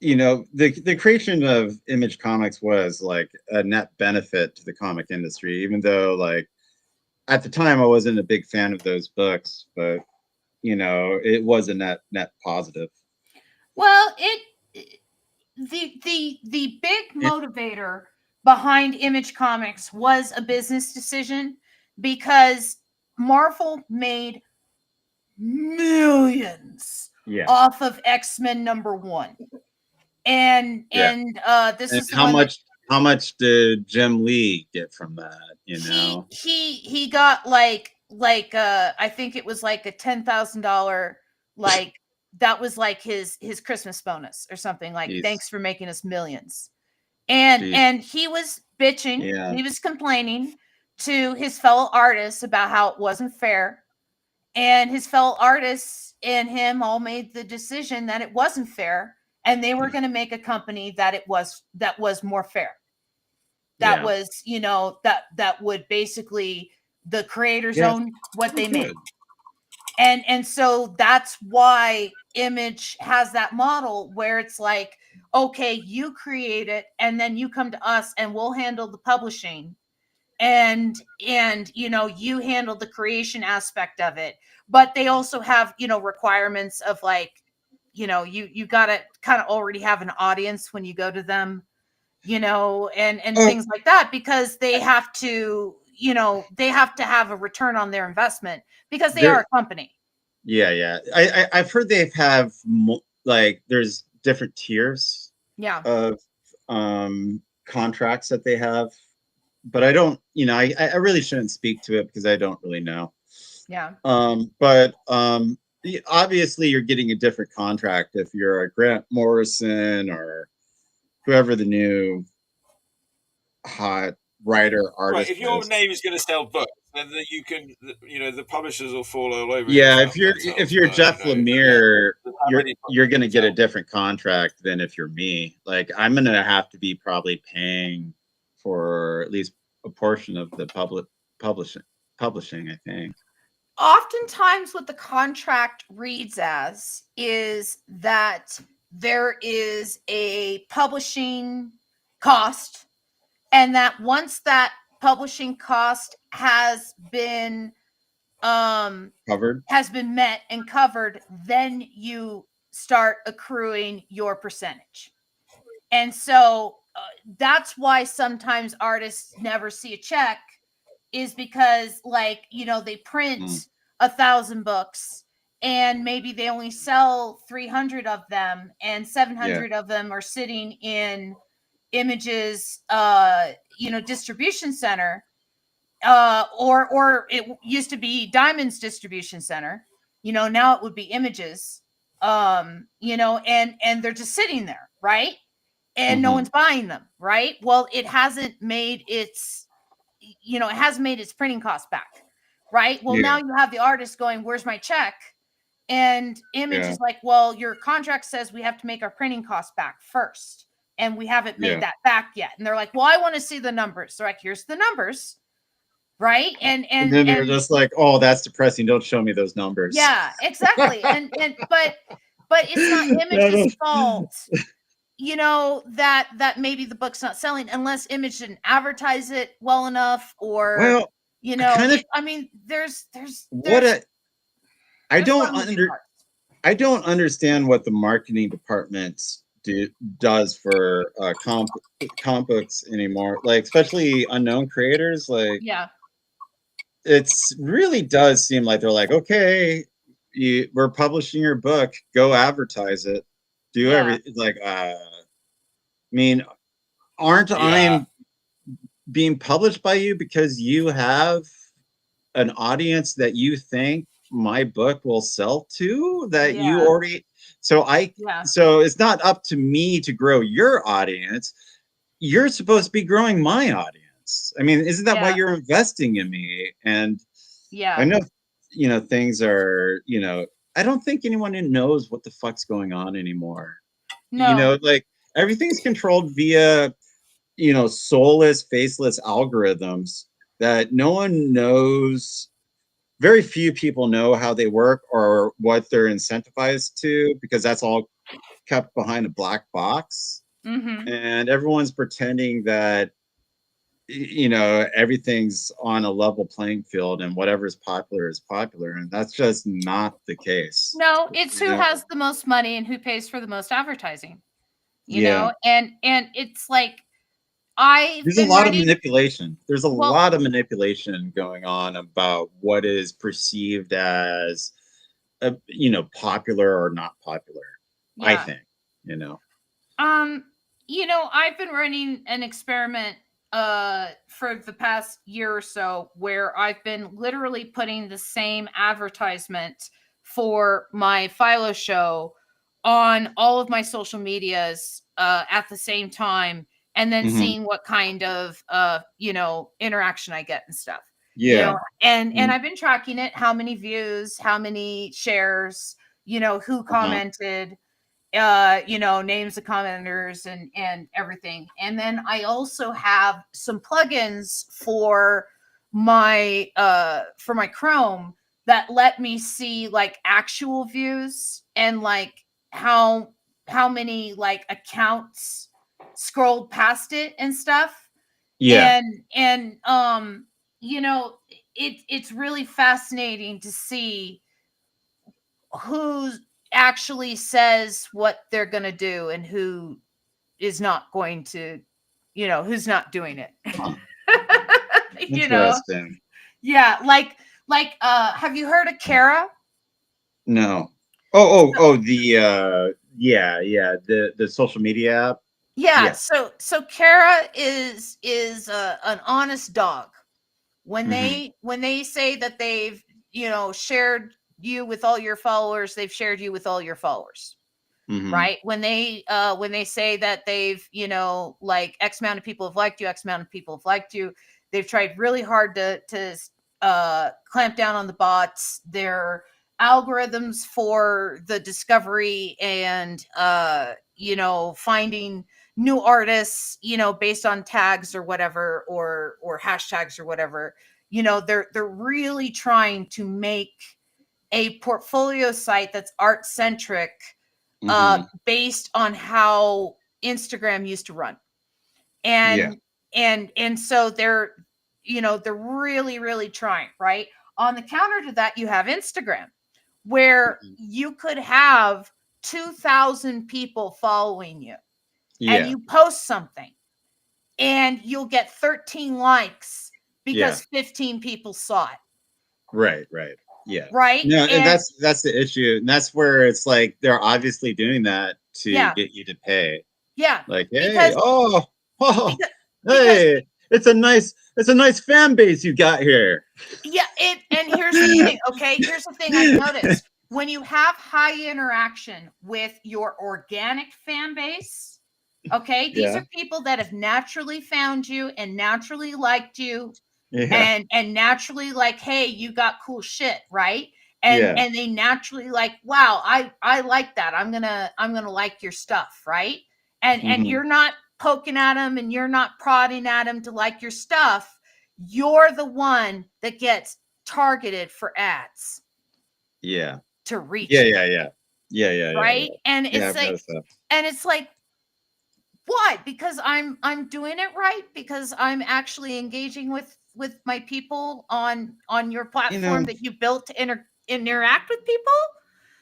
the creation of Image Comics was like a net benefit to the comic industry, even though like at the time I wasn't a big fan of those books, but it was a net positive. Well, the big motivator behind Image Comics was a business decision, because Marvel made millions off of X-Men #1. And this is how much did Jim Lee get from that? He got like I think it was like a $10,000 that was like his Christmas bonus or something, like, thanks for making us millions. And he was bitching, he was complaining to his fellow artists about how it wasn't fair. And his fellow artists and him all made the decision that it wasn't fair, and they were going to make a company that was more fair. That was, that would basically the creators own what they made. And so that's why Image has that model where it's like, okay, you create it and then you come to us and we'll handle the publishing. And you handle the creation aspect of it. But they also have, requirements of like, you got to kind of already have an audience when you go to them, and things like that, because they have to, have a return on their investment, because they are a company. Yeah. I've heard they have there's different tiers of contracts that they have, but I don't, I really shouldn't speak to it because I don't really know. Yeah. But obviously you're getting a different contract if you're a Grant Morrison or whoever the new hot writer artist. Right, if your name is going to sell books, then you can, the publishers will fall all over. Yeah, if you're Jeff Lemire, you're going to get a different contract than if you're me. Like, I'm going to have to be probably paying for at least a portion of the publishing, I think. Oftentimes what the contract reads as is that there is a publishing cost, and that once that publishing cost has been met and covered, then you start accruing your percentage. And so that's why sometimes artists never see a check, is because they print 1,000 books and maybe they only sell 300 of them, and 700 of them are sitting in Image's distribution center, or it used to be Diamond's distribution center, now it would be Image's, and they're just sitting there, right? And no one's buying them, right? Well, it hasn't made its printing costs back, right? Well, now you have the artist going, where's my check? And Image is like, well, your contract says we have to make our printing costs back first, and we haven't made that back yet. And they're like, well, I want to see the numbers. They're like, here's the numbers, right? And then they're just like, oh, that's depressing. Don't show me those numbers. Yeah, exactly. but it's not Image's fault. you know, that maybe the book's not selling unless Image didn't advertise it well enough, or Well, you know, kind of I mean, what a I there's a lot don't of moving parts. I don't understand what the marketing department does for comic books anymore. Like, especially unknown creators. Like, Yeah, it's really does seem like they're like, okay, we're publishing your book, go advertise it, do yeah, everything. Like, I mean, aren't Yeah. I being published by you because you have an audience that you think my book will sell to, that you yeah, already yeah, so it's not up to me to grow your audience. You're supposed to be growing my audience. I mean, isn't that why yeah, you're investing in me? And I yeah. know, things are, I don't think anyone knows what the fuck's going on anymore. No, Like, everything's controlled via, soulless, faceless algorithms that no one knows. Very few people know how they work or what they're incentivized to, because that's all kept behind a black box. mm-hmm. And everyone's pretending that everything's on a level playing field and whatever's popular is popular, and that's just not the case. No, it's you who know has the most money and who pays for the most advertising, you yeah, know, and it's like I've there's a been lot of writing. manipulation. There's a Well, lot of manipulation going on about what is perceived as popular or not popular, I yeah. think. you know Um, you know, I've been running an experiment for the past year or so where I've been literally putting the same advertisement for my Philo show on all of my social medias at the same time, and then hmm seeing what kind of interaction I get and stuff. yeah. And I've been tracking it, how many views, how many shares, who Uh-huh. commented, names of commenters and everything. And then I also have some plugins for my Chrome that let me see like actual views and like how many like accounts scrolled past it and stuff. Yeah. And it's really fascinating to see who actually says what they're going to do and who is not going to, who's not doing it. Huh. you know Interesting. yeah, have you heard of Kara? No. So, The yeah, the social media app. yeah, Yeah. so Kara is an honest dog. When hmm they say that they've shared you with all your followers, they've shared you with all your followers. hmm Right, when they say that they've like X amount of people have liked you, X amount of people have liked you, they've tried really hard to clamp down on the bots, their algorithms for the discovery and finding new artists based on tags or whatever, or hashtags or whatever. They're really trying to make a portfolio site that's art centric, hmm based on how Instagram used to run. Yeah. And so they're really, really trying, right? On the counter to that, you have Instagram, where hmm you could have 2,000 people following you, and Yeah. you post something and you'll get 13 likes Yeah. because 15 people saw it, Right. Right. Yeah. right? No, and And that's the issue, and that's where it's like they're obviously doing that to yeah, get you to pay. yeah, Like, hey, because oh, because because hey, it's a nice fan base you got here. yeah, and here's the thing, okay? Here's the thing I've noticed. When you have high interaction with your organic fan base, okay, these Yeah. are people that have naturally found you and naturally liked you, Yeah. and naturally like, hey, you got cool shit, right? and Yeah. and they naturally like, wow, I like that, I'm gonna like your stuff, right? And hmm you're not poking at them and you're not prodding at them to like your stuff. You're the one that gets targeted for ads Yeah. to reach Yeah. you, Yeah. Yeah. Yeah. Yeah. Yeah. Yeah. right? And Yeah. it's I've like noticed that. and it's like Why? Because I'm doing it right, because I'm actually engaging with my people on your platform that you built to interact with people.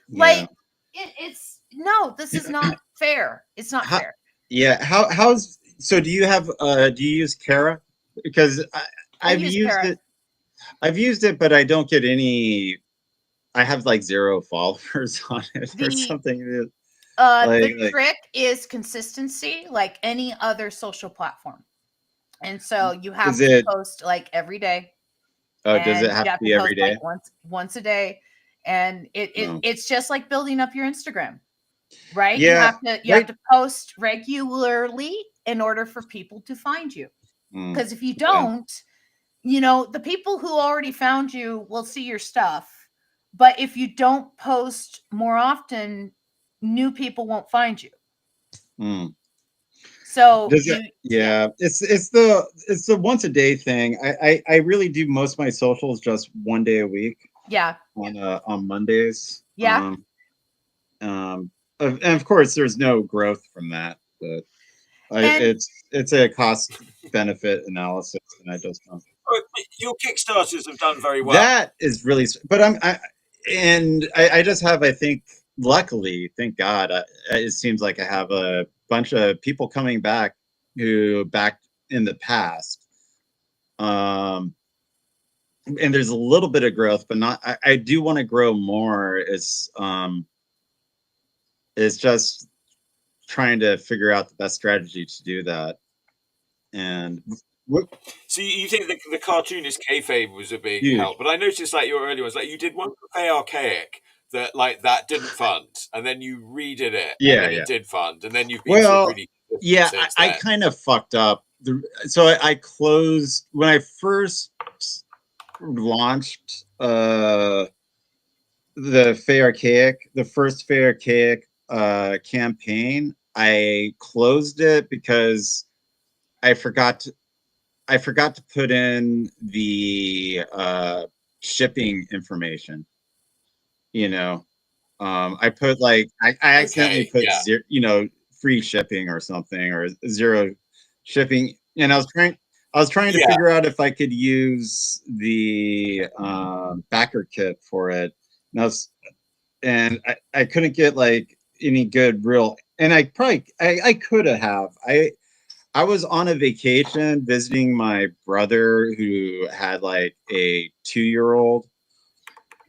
Yeah. Like it's no, this is not fair. It's not How, fair. yeah. How's so? Do you use Kara? Because I I've use used Kara. it. I've used it, but I don't get any. I have like 0 followers on it or The something. the Like trick is consistency, like any other social platform. And so you is have to it? post like every day, Oh, does it and have you to have to be every post like day? once a day. And No. it's just like building up your Instagram, right? Yeah. You have Right. to post regularly in order for people to find you. Mm, Because if you yeah. don't, the people who already found you will see your stuff. But if you don't post more often, new people won't find you. Mm. So Does it? Yeah. It's the once a day thing. I really do most of my socials just 1 day a week yeah, on Mondays. yeah. And of course, there's no growth from that, but And it's a cost benefit analysis, and I just don't. But your Kickstarters have done very well. That is really, but I just have, I think, luckily, thank God, it seems like I have a bunch of people coming back who backed in the past. And there's a little bit of growth, but not. I do want to grow more. It's just trying to figure out the best strategy to do that. And what, So you think the cartoonist kayfabe was a big huge. help, but I noticed like your early ones, like you did one for Fey Archaic that didn't fund, and then you redid it, and Yeah, then it yeah. did fund, and then you've been sort of Well, really yeah, consistent since I then. kind of fucked up. So I closed when I first launched the first Fey Archaic campaign. I closed it because I forgot to put in the shipping information. You know, I put like I accidentally Okay, put yeah, free shipping or something, or 0 shipping, and I was trying to yeah, figure out if I could use the backer kit for it, and I couldn't get like any good real, and I could have. I was on a vacation visiting my brother who had like a 2-year-old.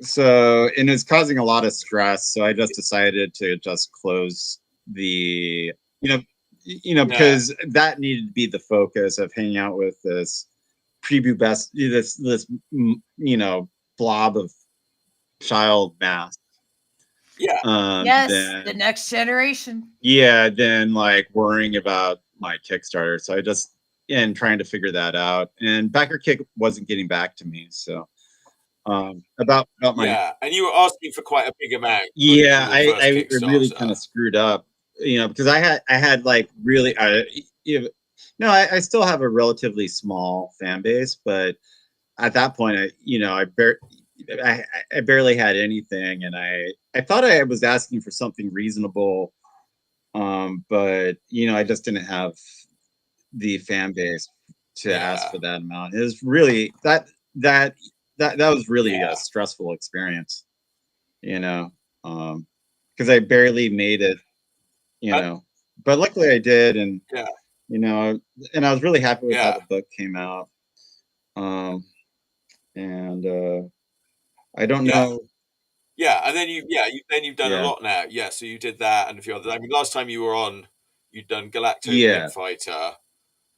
So, and it's causing a lot of stress. So I just decided to just close the, you know, yeah, because that needed to be the focus of hanging out with this blob of child mass. yeah, yes, the Then next generation. yeah, then like worrying about my Kickstarter. So I just and trying to figure that out. And Backer Kick wasn't getting back to me. So about my yeah. And you were asking for quite a big amount for yeah, your first I really Kickstarter. kind of screwed up, because I had like really no, I still have a relatively small fan base, but at that point I I barely had anything, and I thought I was asking for something reasonable, but I just didn't have the fan base to ask Yeah, for that amount. It was really that that was really a yeah, stressful experience, you know, because I barely made it, uh, but luckily I did, and yeah, you know, and I was really happy with how yeah, the book came out. Um, and I don't yeah. know, Yeah, and then you've done a yeah, lot now. Yeah, so you did that and a few others. I mean, last time you were on, you'd done Galacto Pit yeah. Fighter,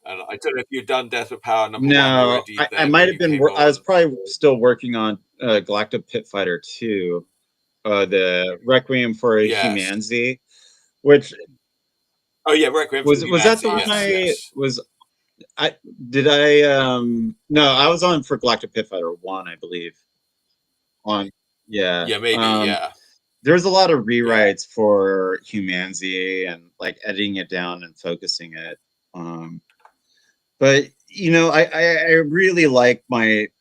and I don't know if you'd done Death of Power #1 No, already I then might when have you been. came I was on. probably still working on Galactic Pit Fighter 2, the Requiem for a Yes. Humanity, which Oh yeah, Requiem for was that the Humanity. one Awesome. Yes, I yes. was I did I no, I was on for Galactic Pit Fighter 1, I believe. On Yeah. Yeah, maybe. Yeah, There's a lot of yeah, rewrites for Humanity and like editing it down and focusing it. Um but I really like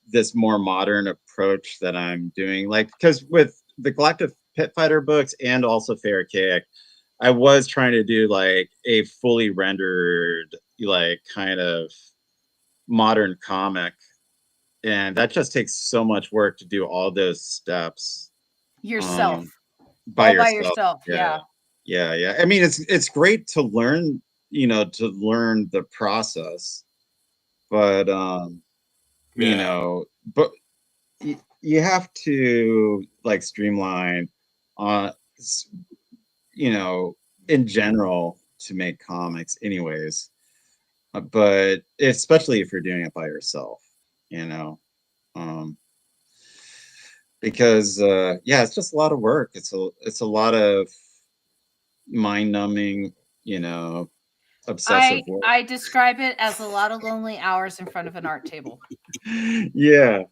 this more modern approach that I'm doing. Like because with the Galactic Pit Fighter books and also Fey Archaic, I was trying to do like a fully rendered, like kind of modern comic, and that just takes so much work to do all those steps Yourself. by All by yourself. yourself. Yeah. Yeah. I mean, it's great to learn, to learn the process, but but you have to like streamline, uh, in general to make comics, anyways. But especially if you're doing it by yourself, you know, um, because it's just a lot of work. It's a lot of mind numbing, obsessive work. I describe it as a lot of lonely hours in front of an art table. Yeah.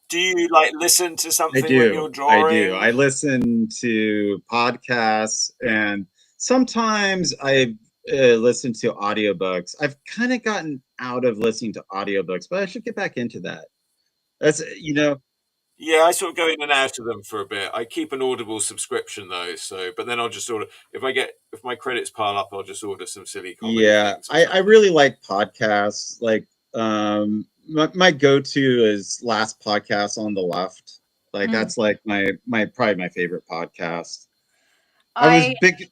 Do you like listen to I something when you're do. drawing? I listen to podcasts, and sometimes I listen to audiobooks. I've kind of gotten out of listening to audiobooks, but I should get back into that. That's Yeah, I sort of go in and out of them for a bit. I keep an Audible subscription though, but then I'll just order if my credits pile up, I'll just order some silly comedy things. I really like podcasts. Like my go-to is Last Podcast on the Left. Like that's like my probably my favorite podcast. I was big.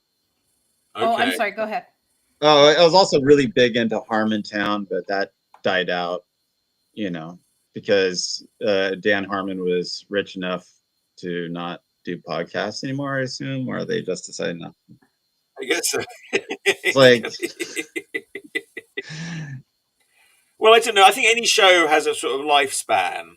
Oh, I'm Okay. sorry. Go ahead. Oh, I was also really big into Harmontown, but that died out, because Dan Harmon was rich enough to not do podcasts anymore, I assume, or they just decided not. I guess so. It's like, well, I don't know. I think any show has a sort of lifespan.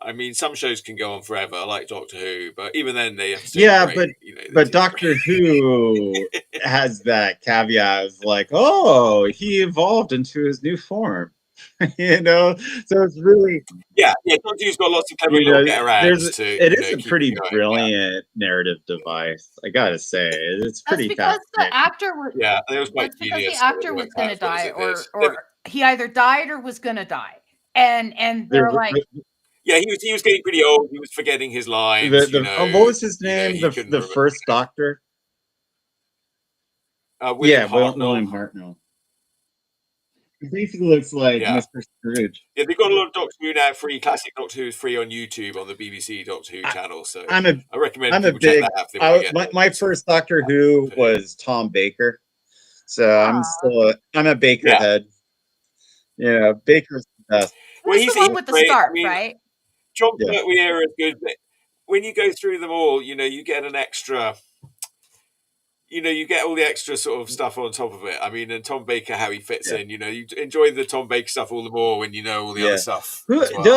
I mean, some shows can go on forever, like Doctor Who, but even then they have to take a break. But Doctor Who has that caveat of like, oh, he evolved into his new form, so it's really Doctor Who's got lots of clever little get arounds to. It is a pretty brilliant narrative device, I gotta say. It's pretty because the actor was it was quite because the actor was going to die, or he either died or was going to die, and they're like. Yeah, he was getting pretty old. He was forgetting his lines. What was his name? The first Doctor. William Hartnell. William Hartnell. He basically looks like Mr. Scrooge. Yeah, they've got a lot of Doctor Who now free. Classic Doctor Who is free on YouTube on the BBC Doctor Who channel. So I recommend people check that out. My first Doctor Who was Tom Baker, so I'm a Baker head. Yeah, Baker's the best. Well, he's the one with the scarf, right? John Pertwee era is good, but when you go through them all, you get an extra. You get all the extra sort of stuff on top of it. I mean, and Tom Baker, how he fits in. You enjoy the Tom Baker stuff all the more when you know all the other stuff. The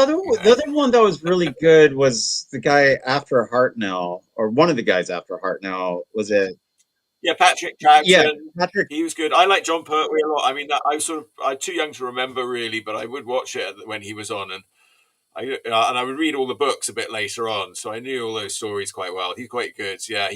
other one that was really good was the guy after Hartnell, or one of the guys after Hartnell. Was it? Yeah, Patrick Troughton. Yeah, Patrick. He was good. I like John Pertwee a lot. I mean, I'm too young to remember really, but I would watch it when he was on, and I would read all the books a bit later on, so I knew all those stories quite well. He's quite good. Yeah,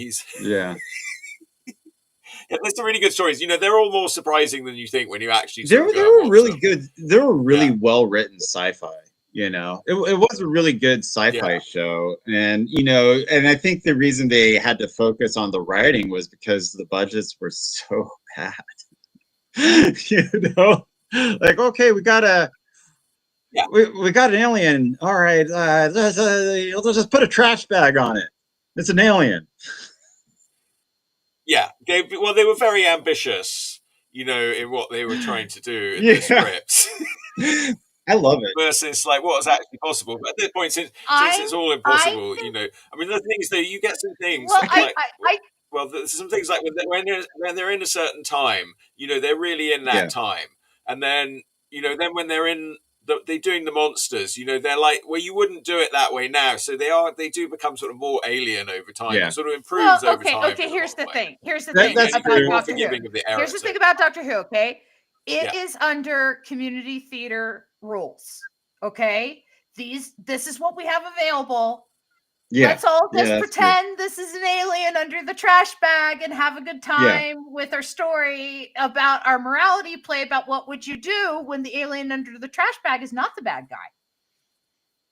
there's some really good stories. They're all more surprising than you think when you actually. They were really good. They were really well written sci-fi. It was a really good sci-fi show, and and I think the reason they had to focus on the writing was because the budgets were so bad. Like, okay, we got we got an alien. All right, let's just put a trash bag on it. It's an alien. Yeah, they were very ambitious, in what they were trying to do in the script. I love it. Versus like what was actually possible. But at this point, since it's all impossible, I mean, the thing is, though, you get some things. Well, there's some things like when they're in a certain time, they're really in that time, and then then when they're in. They're doing the monsters, they're like, well, you wouldn't do it that way now. So they do become sort of more alien over time. It sort of improves over time. Okay, here's the thing. Here's the thing about Doctor Who. Here's the thing about Doctor Who, okay? It is under community theater rules, okay? This is what we have available. Let's all just pretend this is an alien under the trash bag and have a good time with our story about our morality play about what would you do when the alien under the trash bag is not the bad guy.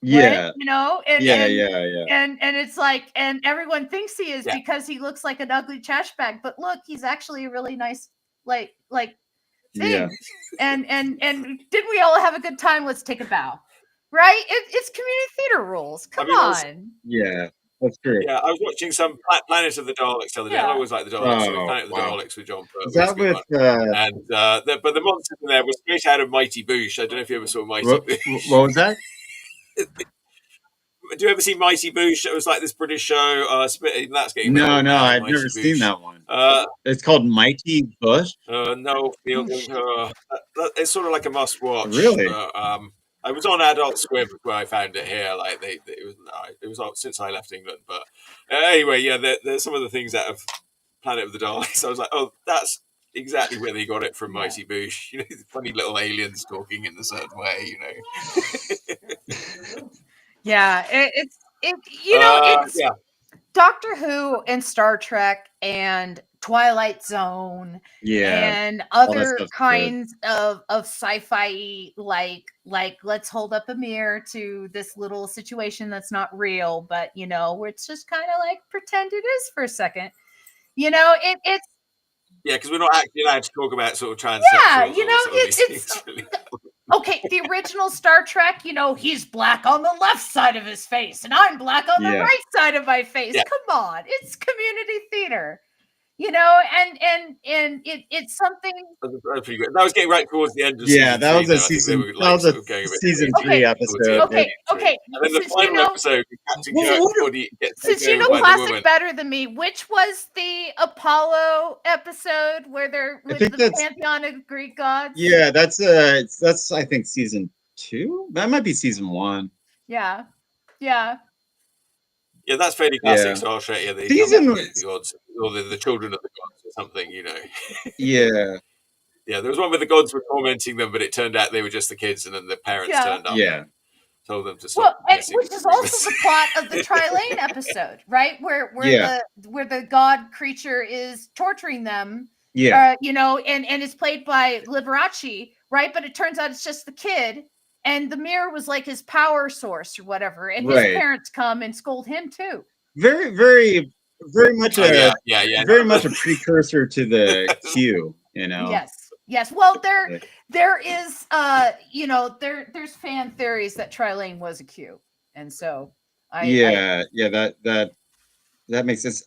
Yeah. Right? You know, and Yeah, and yeah, yeah. and it's like, and everyone thinks he is Yeah. because he looks like an ugly trash bag, but look, he's actually a really nice like Yeah. thing. And did we all have a good time? Let's take a bow. Right? It's community theater rules. Come I mean, on. Yeah. That's true. yeah, I was watching some Planet of the Daleks the other day. And I Yeah. always like the Daleks. So Oh, Planet of the wow. Daleks with John Is Pertwee was a that good with one. And but the monster in there was straight out of Mighty Boosh. I don't know if you ever saw Mighty what Boosh. was that? Do you ever see Mighty Boosh? It was like this British show. That's getting No, old no, now, I've Mighty never seen Boosh. that one. It's called Mighty Bush. No, it's sort of like a must-watch. Really? I was on Adult Swim where I found it here. Like it was on since I left England. But anyway, yeah, there's some of the things out of Planet of the Daleks. I was like, oh, that's exactly where they got it from. Mighty Boosh. You know, the funny little aliens talking in a certain way. You know. Yeah, it's it's Yeah. Doctor Who and Star Trek and Twilight Zone and other kinds of sci-fi like let's hold up a mirror to this little situation that's not real, but you know, where it's just kind of like pretend it is for a second. You know, it's yeah, because we're not actually allowed to talk about sort of transsexuals. Yeah, you know, it's really okay, the original Star Trek, you know, he's black on the left side of his face, and I'm black on the right side of my face. Yeah. Come on, it's community theater, you know, and it's something. That was pretty good. That was getting right towards the end of season. That was a season. That was a season 3 episode. Okay. And then the final episode, Captain Kirk since you know classic better than me, which was the Apollo episode where they're with the pantheon of Greek gods? Yeah, that's I think season 2. That might be season 1. Yeah, yeah. Yeah, that's fairly classic Star Trek. Yeah, the gods, or the children of the gods, or something. You know. Yeah. Yeah, there was one where the gods were tormenting them, but it turned out they were just the kids, and then the parents turned up. Yeah. Told them to stop. Which is also the plot of the Trilane episode, right? Where the god creature is torturing them. Yeah. You know, and it's played by Liberace, right? But it turns out it's just the kid. And the mirror was like his power source or whatever. And his parents come and scold him too. Very, very, very much very much a precursor to the Q, you know. Yes. Well, there is you know, there's fan theories that Trilane was a Q. And so that makes sense.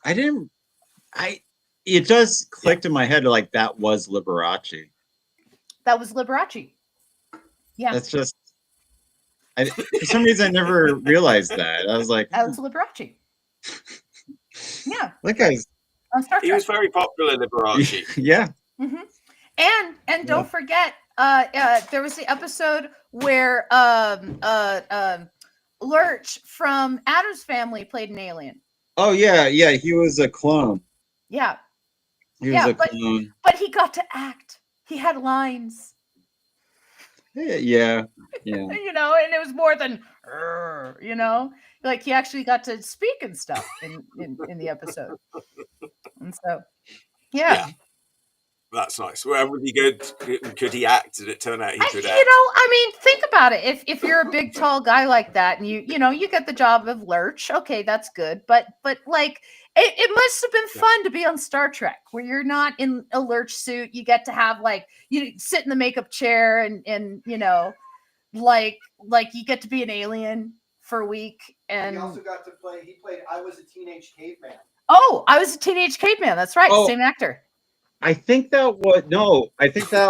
It just clicked in my head like that was Liberace. That was Liberace. Yeah. That's just for some reason I never realized that. I was like, that was Liberace. Yeah. That guy's on Star Trek. He was very popular, Liberace. Yeah. Mm-hmm. And don't forget, there was the episode where Lurch from Addams Family played an alien. Oh yeah, he was a clone. Yeah. He was a clone. But he got to act. He had lines. Yeah. You know, and it was more than you know, like he actually got to speak and stuff in the episode. And so yeah. That's nice. Where would he go? Could he act? Did it turn out he could act? You know, I mean, think about it. If you're a big, tall guy like that, and you know, you get the job of Lurch, okay, that's good. But like, it must have been fun to be on Star Trek, where you're not in a Lurch suit. You get to have like you sit in the makeup chair, and you know, like you get to be an alien for a week. And he also got to play. He played I Was a Teenage Caveman. Oh, I Was a Teenage Caveman. That's right, same actor. I think that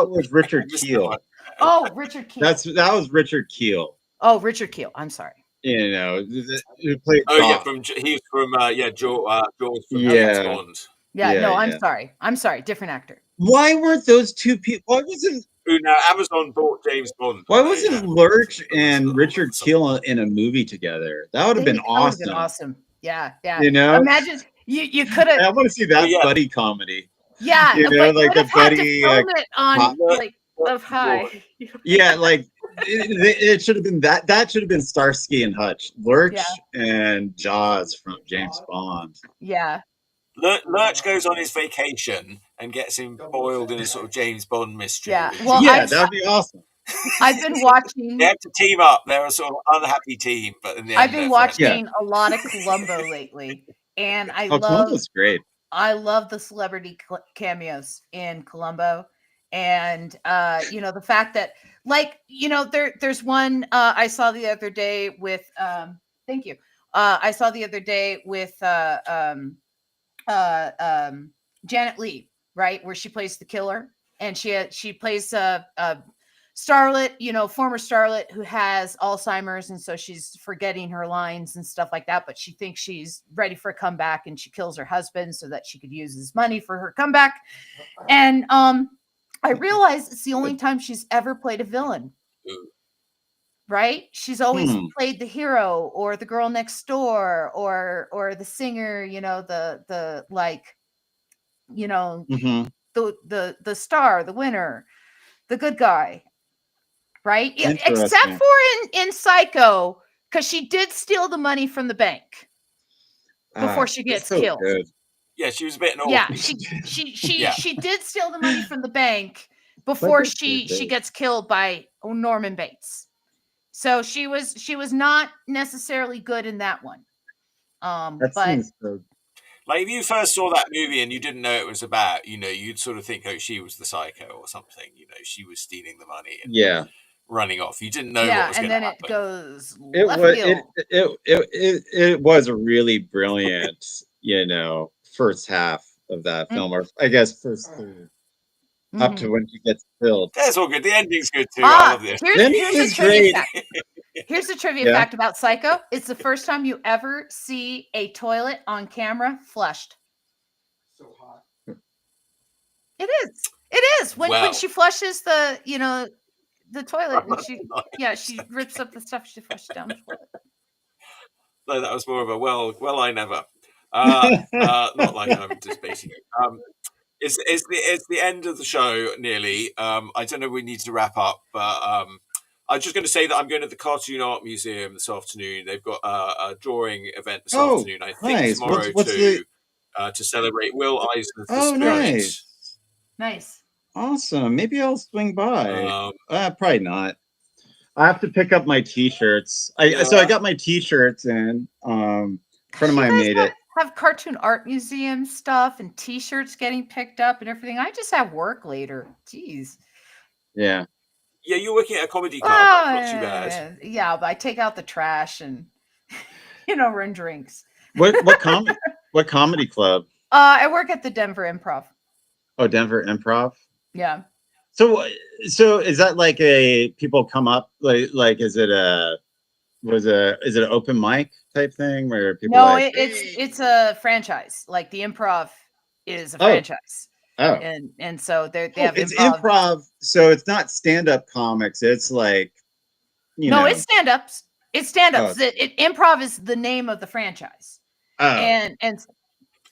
was Richard Keel. Oh, Richard Keel. That was Richard Keel. Oh, Richard Keel. I'm sorry. You know, who played. He's from George from James Bond. I'm sorry. Different actor. Why weren't those two people? Why wasn't? Now Amazon bought James Bond. Why wasn't Lurch and Richard Keel in a movie together? That would have been awesome. Awesome. Yeah. You know, imagine you could have. I want to see that buddy comedy. Yeah, you know, like a buddy it on like Love High. Yeah, like it should have been that. That should have been Starsky and Hutch, Lurch and Jaws from James Bond. Yeah. Lurch goes on his vacation and gets embroiled in a sort of James Bond mystery. Yeah, well, that'd be awesome. I've been watching. They have to team up. They're a sort of unhappy team, but in the end, I've been they're watching a lot of Columbo lately, and I love Columbo's great. I love the celebrity cameos in Columbo, and you know, the fact that, like, you know, there's one I saw the other day with thank you. I saw the other day with Janet Leigh, right, where she plays the killer, and she plays a starlet, you know, former starlet who has Alzheimer's, and so she's forgetting her lines and stuff like that. But she thinks she's ready for a comeback, and she kills her husband so that she could use his money for her comeback. And I realize it's the only time she's ever played a villain. Right? She's always played the hero or the girl next door or the singer, you know, the like, you know, the star, the winner, the good guy. Right? Except for in Psycho, because she did steal the money from the bank before she gets killed. Good. Yeah, she was a bit naughty. Yeah, she did steal the money from the bank before she gets killed by Norman Bates. So she was not necessarily good in that one. But like, if you first saw that movie and you didn't know it was about, you know, you'd sort of think, oh, she was the psycho or something. You know, she was stealing the money and running off. You didn't know what was going to happen. It goes. It was a really brilliant, you know, first half of that film, or I guess first third. Up to when she gets killed. That's all good. The ending's good too. I love this. Here's a trivia fact about Psycho. It's the first time you ever see a toilet on camera flushed. So hot. It is. It is. When she flushes the, you know, the toilet, and she rips up the stuff, she flushes down the toilet. No, that was more of a well, I never. Not like I'm just basing it. It's the end of the show nearly. I don't know. We need to wrap up, but I'm just going to say that I'm going to the Cartoon Art Museum this afternoon. They've got a drawing event this afternoon. I think tomorrow to celebrate Will Eisner's The Spirit. Nice. Awesome. Maybe I'll swing by. Probably not. I have to pick up my T-shirts. So I got my T-shirts in. A friend of mine made it. Have Cartoon Art Museum stuff and T-shirts getting picked up and everything. I just have work later. Jeez. Yeah. Yeah, you're working at a comedy club. Not too bad. Yeah, but I take out the trash and, you know, run drinks. What comedy club? I work at the Denver Improv. Oh, Denver Improv. Yeah. So is that like people come up like is it an open mic type thing where people? No, it's a franchise. Like the Improv is a franchise. Oh, and so they have improv. So it's not stand-up comics. It's like, it's stand-ups. It's stand-ups. Improv is the name of the franchise. Oh. And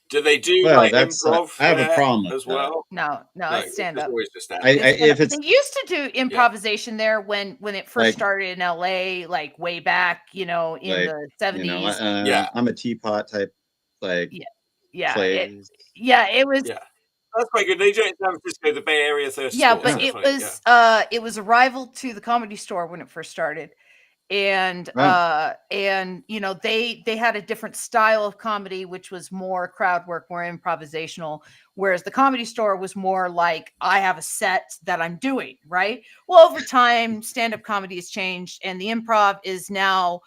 do they do improv? I have a problem as well. No, it's stand-up. If they used to do improvisation there when it first started in LA, like way back, in the 70s. I'm a teapot type, like it was. Yeah. That's quite good. They do it in San Francisco, the Bay Area 30. Yeah, but it was a rival to the Comedy Store when it first started. And they had a different style of comedy, which was more crowd work, more improvisational, whereas the Comedy Store was more like, I have a set that I'm doing, right? Well, over time, stand-up comedy has changed, and the Improv is now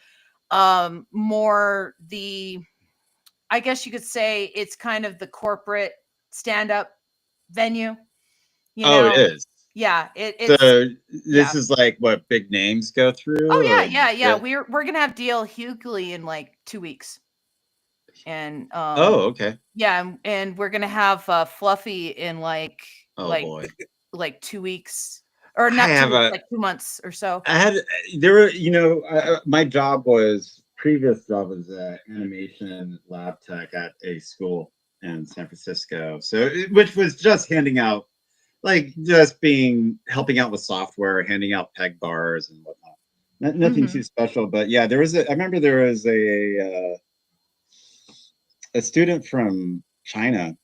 more I guess you could say it's kind of the corporate stand-up venue. It is. Yeah, it's so this is like what big names go through. Oh yeah. We're gonna have D.L. Hughley in like 2 weeks, and okay. Yeah, and we're gonna have Fluffy in like 2 weeks, or not 2 weeks, like 2 months or so. My previous job was animation lab tech at a school in San Francisco, which was just handing out. Like helping out with software, handing out peg bars and whatnot. Nothing too special, but yeah, I remember there was a student from China,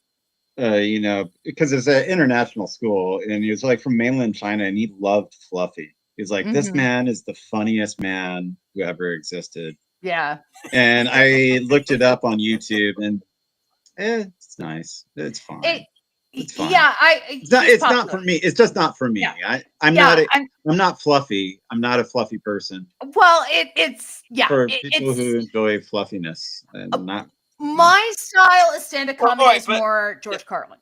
because it's an international school, and he was like from mainland China, and he loved Fluffy. He's like, this man is the funniest man who ever existed. Yeah. And I looked it up on YouTube, and it's nice. It's fine. It's fine. Yeah, it's not for me. It's just not for me. Yeah. I'm not fluffy. I'm not a fluffy person. Well, it's for people who enjoy fluffiness and not. My style of stand-up comedy is more George Carlin.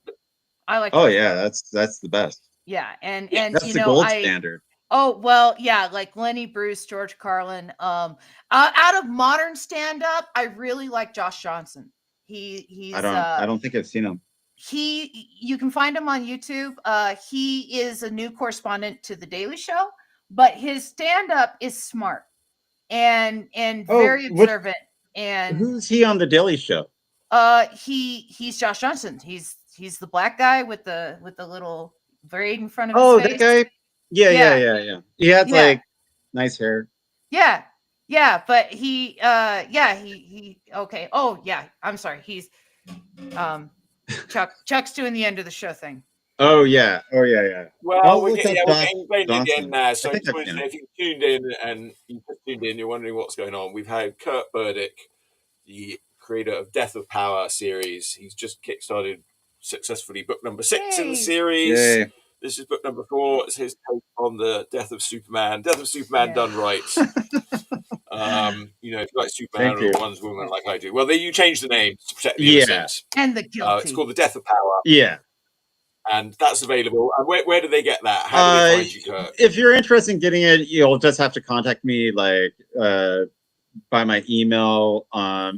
I like. Oh yeah, that's the best. Yeah, and that's the gold standard. Oh well, yeah, like Lenny Bruce, George Carlin. Out of modern stand-up, I really like Josh Johnson. He's. I don't think I've seen him. You can find him on YouTube. He is a new correspondent to The Daily Show, but his stand-up is smart and very observant. And who's he on The Daily Show? He's Josh Johnson. He's the black guy with the little braid in front of his face. That guy. Yeah. He had like nice hair. Yeah, but he okay. Oh yeah, I'm sorry. He's Chuck's doing the end of the show thing. Oh yeah. Well, we're getting again now. So if you tuned in, you're wondering what's going on. We've had Kirt Birdick, the creator of Death of Power series. He's just kickstarted successfully book number 6 in the series. Yay. This is book number 4. It's his take on the Death of Superman. Death of Superman done right. If you like Superman or Wonder Woman like I do. Well, you changed the name to protect the innocent. And the guilty. It's called the Death of Power. Yeah. And that's available. And where do they get that? How do they find you, Kirt? If you're interested in getting it, you'll just have to contact me by my email.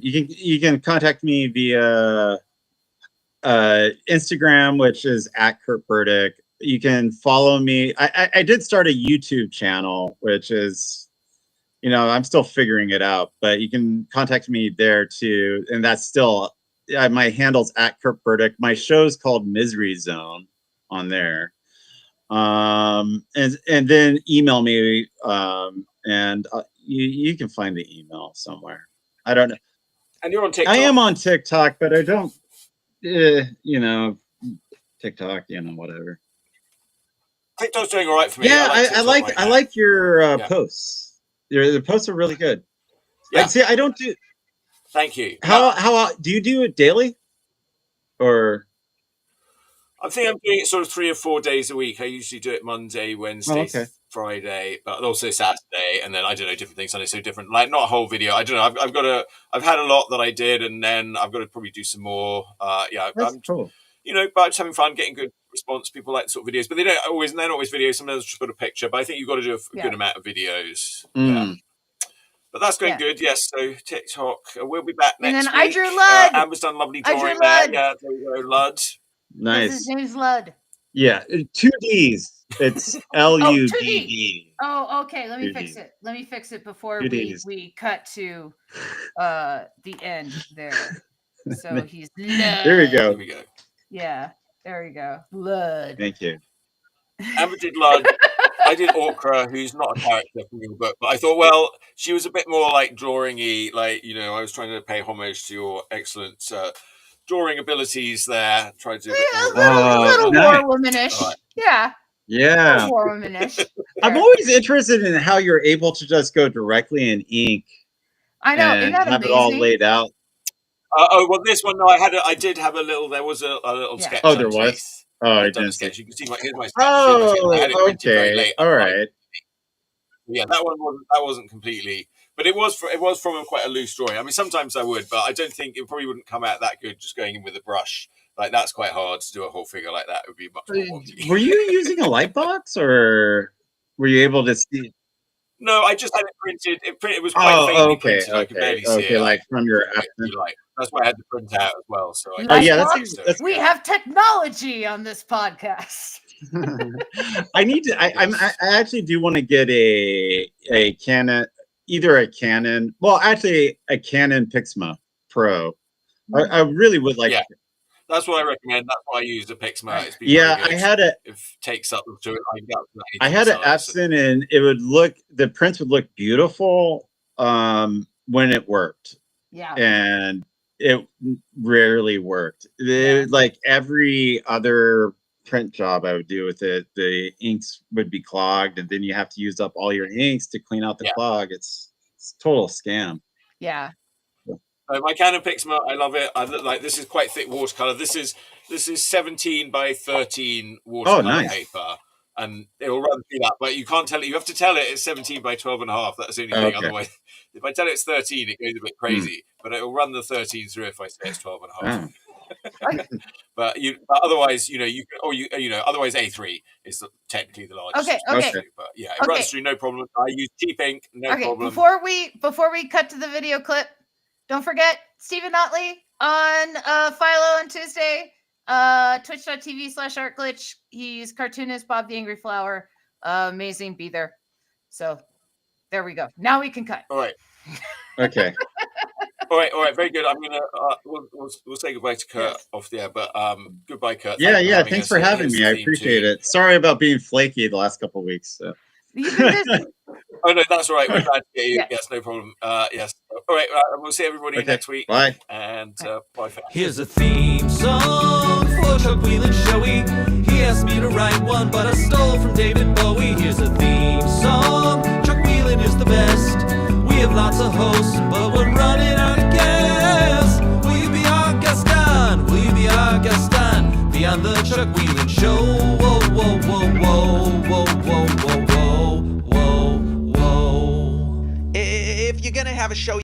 You can contact me via Instagram, which is @Kirt Birdick. You can follow me. I did start a YouTube channel, which is, I'm still figuring it out, but you can contact me there too. And that's still, my handle's @Kirt Birdick. My show's called Misery Zone on there. And then email me, and you can find the email somewhere. I don't know. And you're on TikTok. I am on TikTok, but I don't, TikTok, whatever. TikTok's doing all right for me. Yeah, I like your posts. The posts are really good. Yeah. I don't do. Thank you. How do you do it daily? Or I think I'm doing it sort of 3 or 4 days a week. I usually do it Monday, Wednesday, Friday, but also Saturday, and then I don't know, different things. Sunday, so different. Like not a whole video. I don't know. I've had a lot that I did, and then I've got to probably do some more. That's cool. But just having fun, getting good response. People like the sort of videos, but they're not always videos. Sometimes just got a picture, but I think you've got to do a good amount of videos. Yeah. But that's going good. Yes. So TikTok, we'll be back next week. And then I drew Lud. Amber's done lovely drawing there. Yeah, there you go, Lud. Nice. His name's Lud. Yeah, 2 Ds. It's LUDD. Oh, okay. Let me fix it before we cut to the end there. So he's Lud. There we go. Yeah, there we go. Lud. Thank you. Amber did Lud. I did Orkra, who's not a character from your book, but I thought, well, she was a bit more like drawing-y, I was trying to pay homage to your excellent drawing abilities there. Tried to do a little War Womanish. Right. Yeah. War Womanish. I'm always interested in how you're able to just go directly in ink. I know, and have amazing? It all laid out. This one, no, I did have a little. There was a little sketch. Oh, there was. Oh, I didn't sketch. You can see here's my sketch. Oh, I had it printed very late. All right. Yeah, that wasn't completely, but it was from quite a loose drawing. I mean, sometimes I would, but I don't think it probably wouldn't come out that good just going in with a brush. Like that's quite hard to do a whole figure like that. It would be much more wonky. Were you using a light box, or were you able to see? No, I just had it printed. It was quite faintly printed. I could barely see it. Like from your that's why I had to print out as well. So we have technology on this podcast. I actually do want to get a Canon, either a Canon. Well, actually, a Canon Pixma Pro. I really would like. Yeah. That's what I recommend. That's why I use the Pixma. I had a. It takes up to it. I had an Epson, and the prints would look beautiful when it worked. Yeah. And it rarely worked. Like every other print job I would do with it, the inks would be clogged, and then you have to use up all your inks to clean out the clog. It's a total scam. Yeah. My Canon Pixma, I love it. I look like this is quite thick watercolor. This is 17 by 13 watercolor paper, and it will run through that. But you can't tell it. You have to tell it it's 17 by 12.5. That's the only thing. Otherwise, if I tell it it's 13, it goes a bit crazy. But it will run the 13 through if I say it's 12.5. But otherwise, otherwise A3 is technically the largest. Okay. But yeah, it runs through no problem. I use cheap ink, no problem. Before we cut to the video clip, don't forget Stephen Notley on Philo on Tuesday, twitch.tv/artglitch. He's cartoonist Bob the Angry Flower. Amazing, be there. So there we go. Now we can cut. All right. Okay. All right, very good. I'm gonna we'll say goodbye to Kirt off the air, but goodbye, Kirt. Thanks for having me. I appreciate it. Sorry about being flaky the last couple of weeks. So. You've been busy. Oh no, that's all right. We're glad to get you. Yes, no problem. Yes. All right, we'll see everybody next week. Bye. And bye for now. Here's a theme song for Chuck Whelan Showy. He asked me to write one, but I stole from David Bowie. Here's a theme song. Chuck Whelan is the best. We have lots of hosts, but we're running out of gas. Will you be our guest on? Will you be our guest on? Be on the Chuck Whelan Show. Whoa, whoa, whoa, whoa, whoa, whoa, whoa, whoa, whoa, whoa. If you're gonna have a show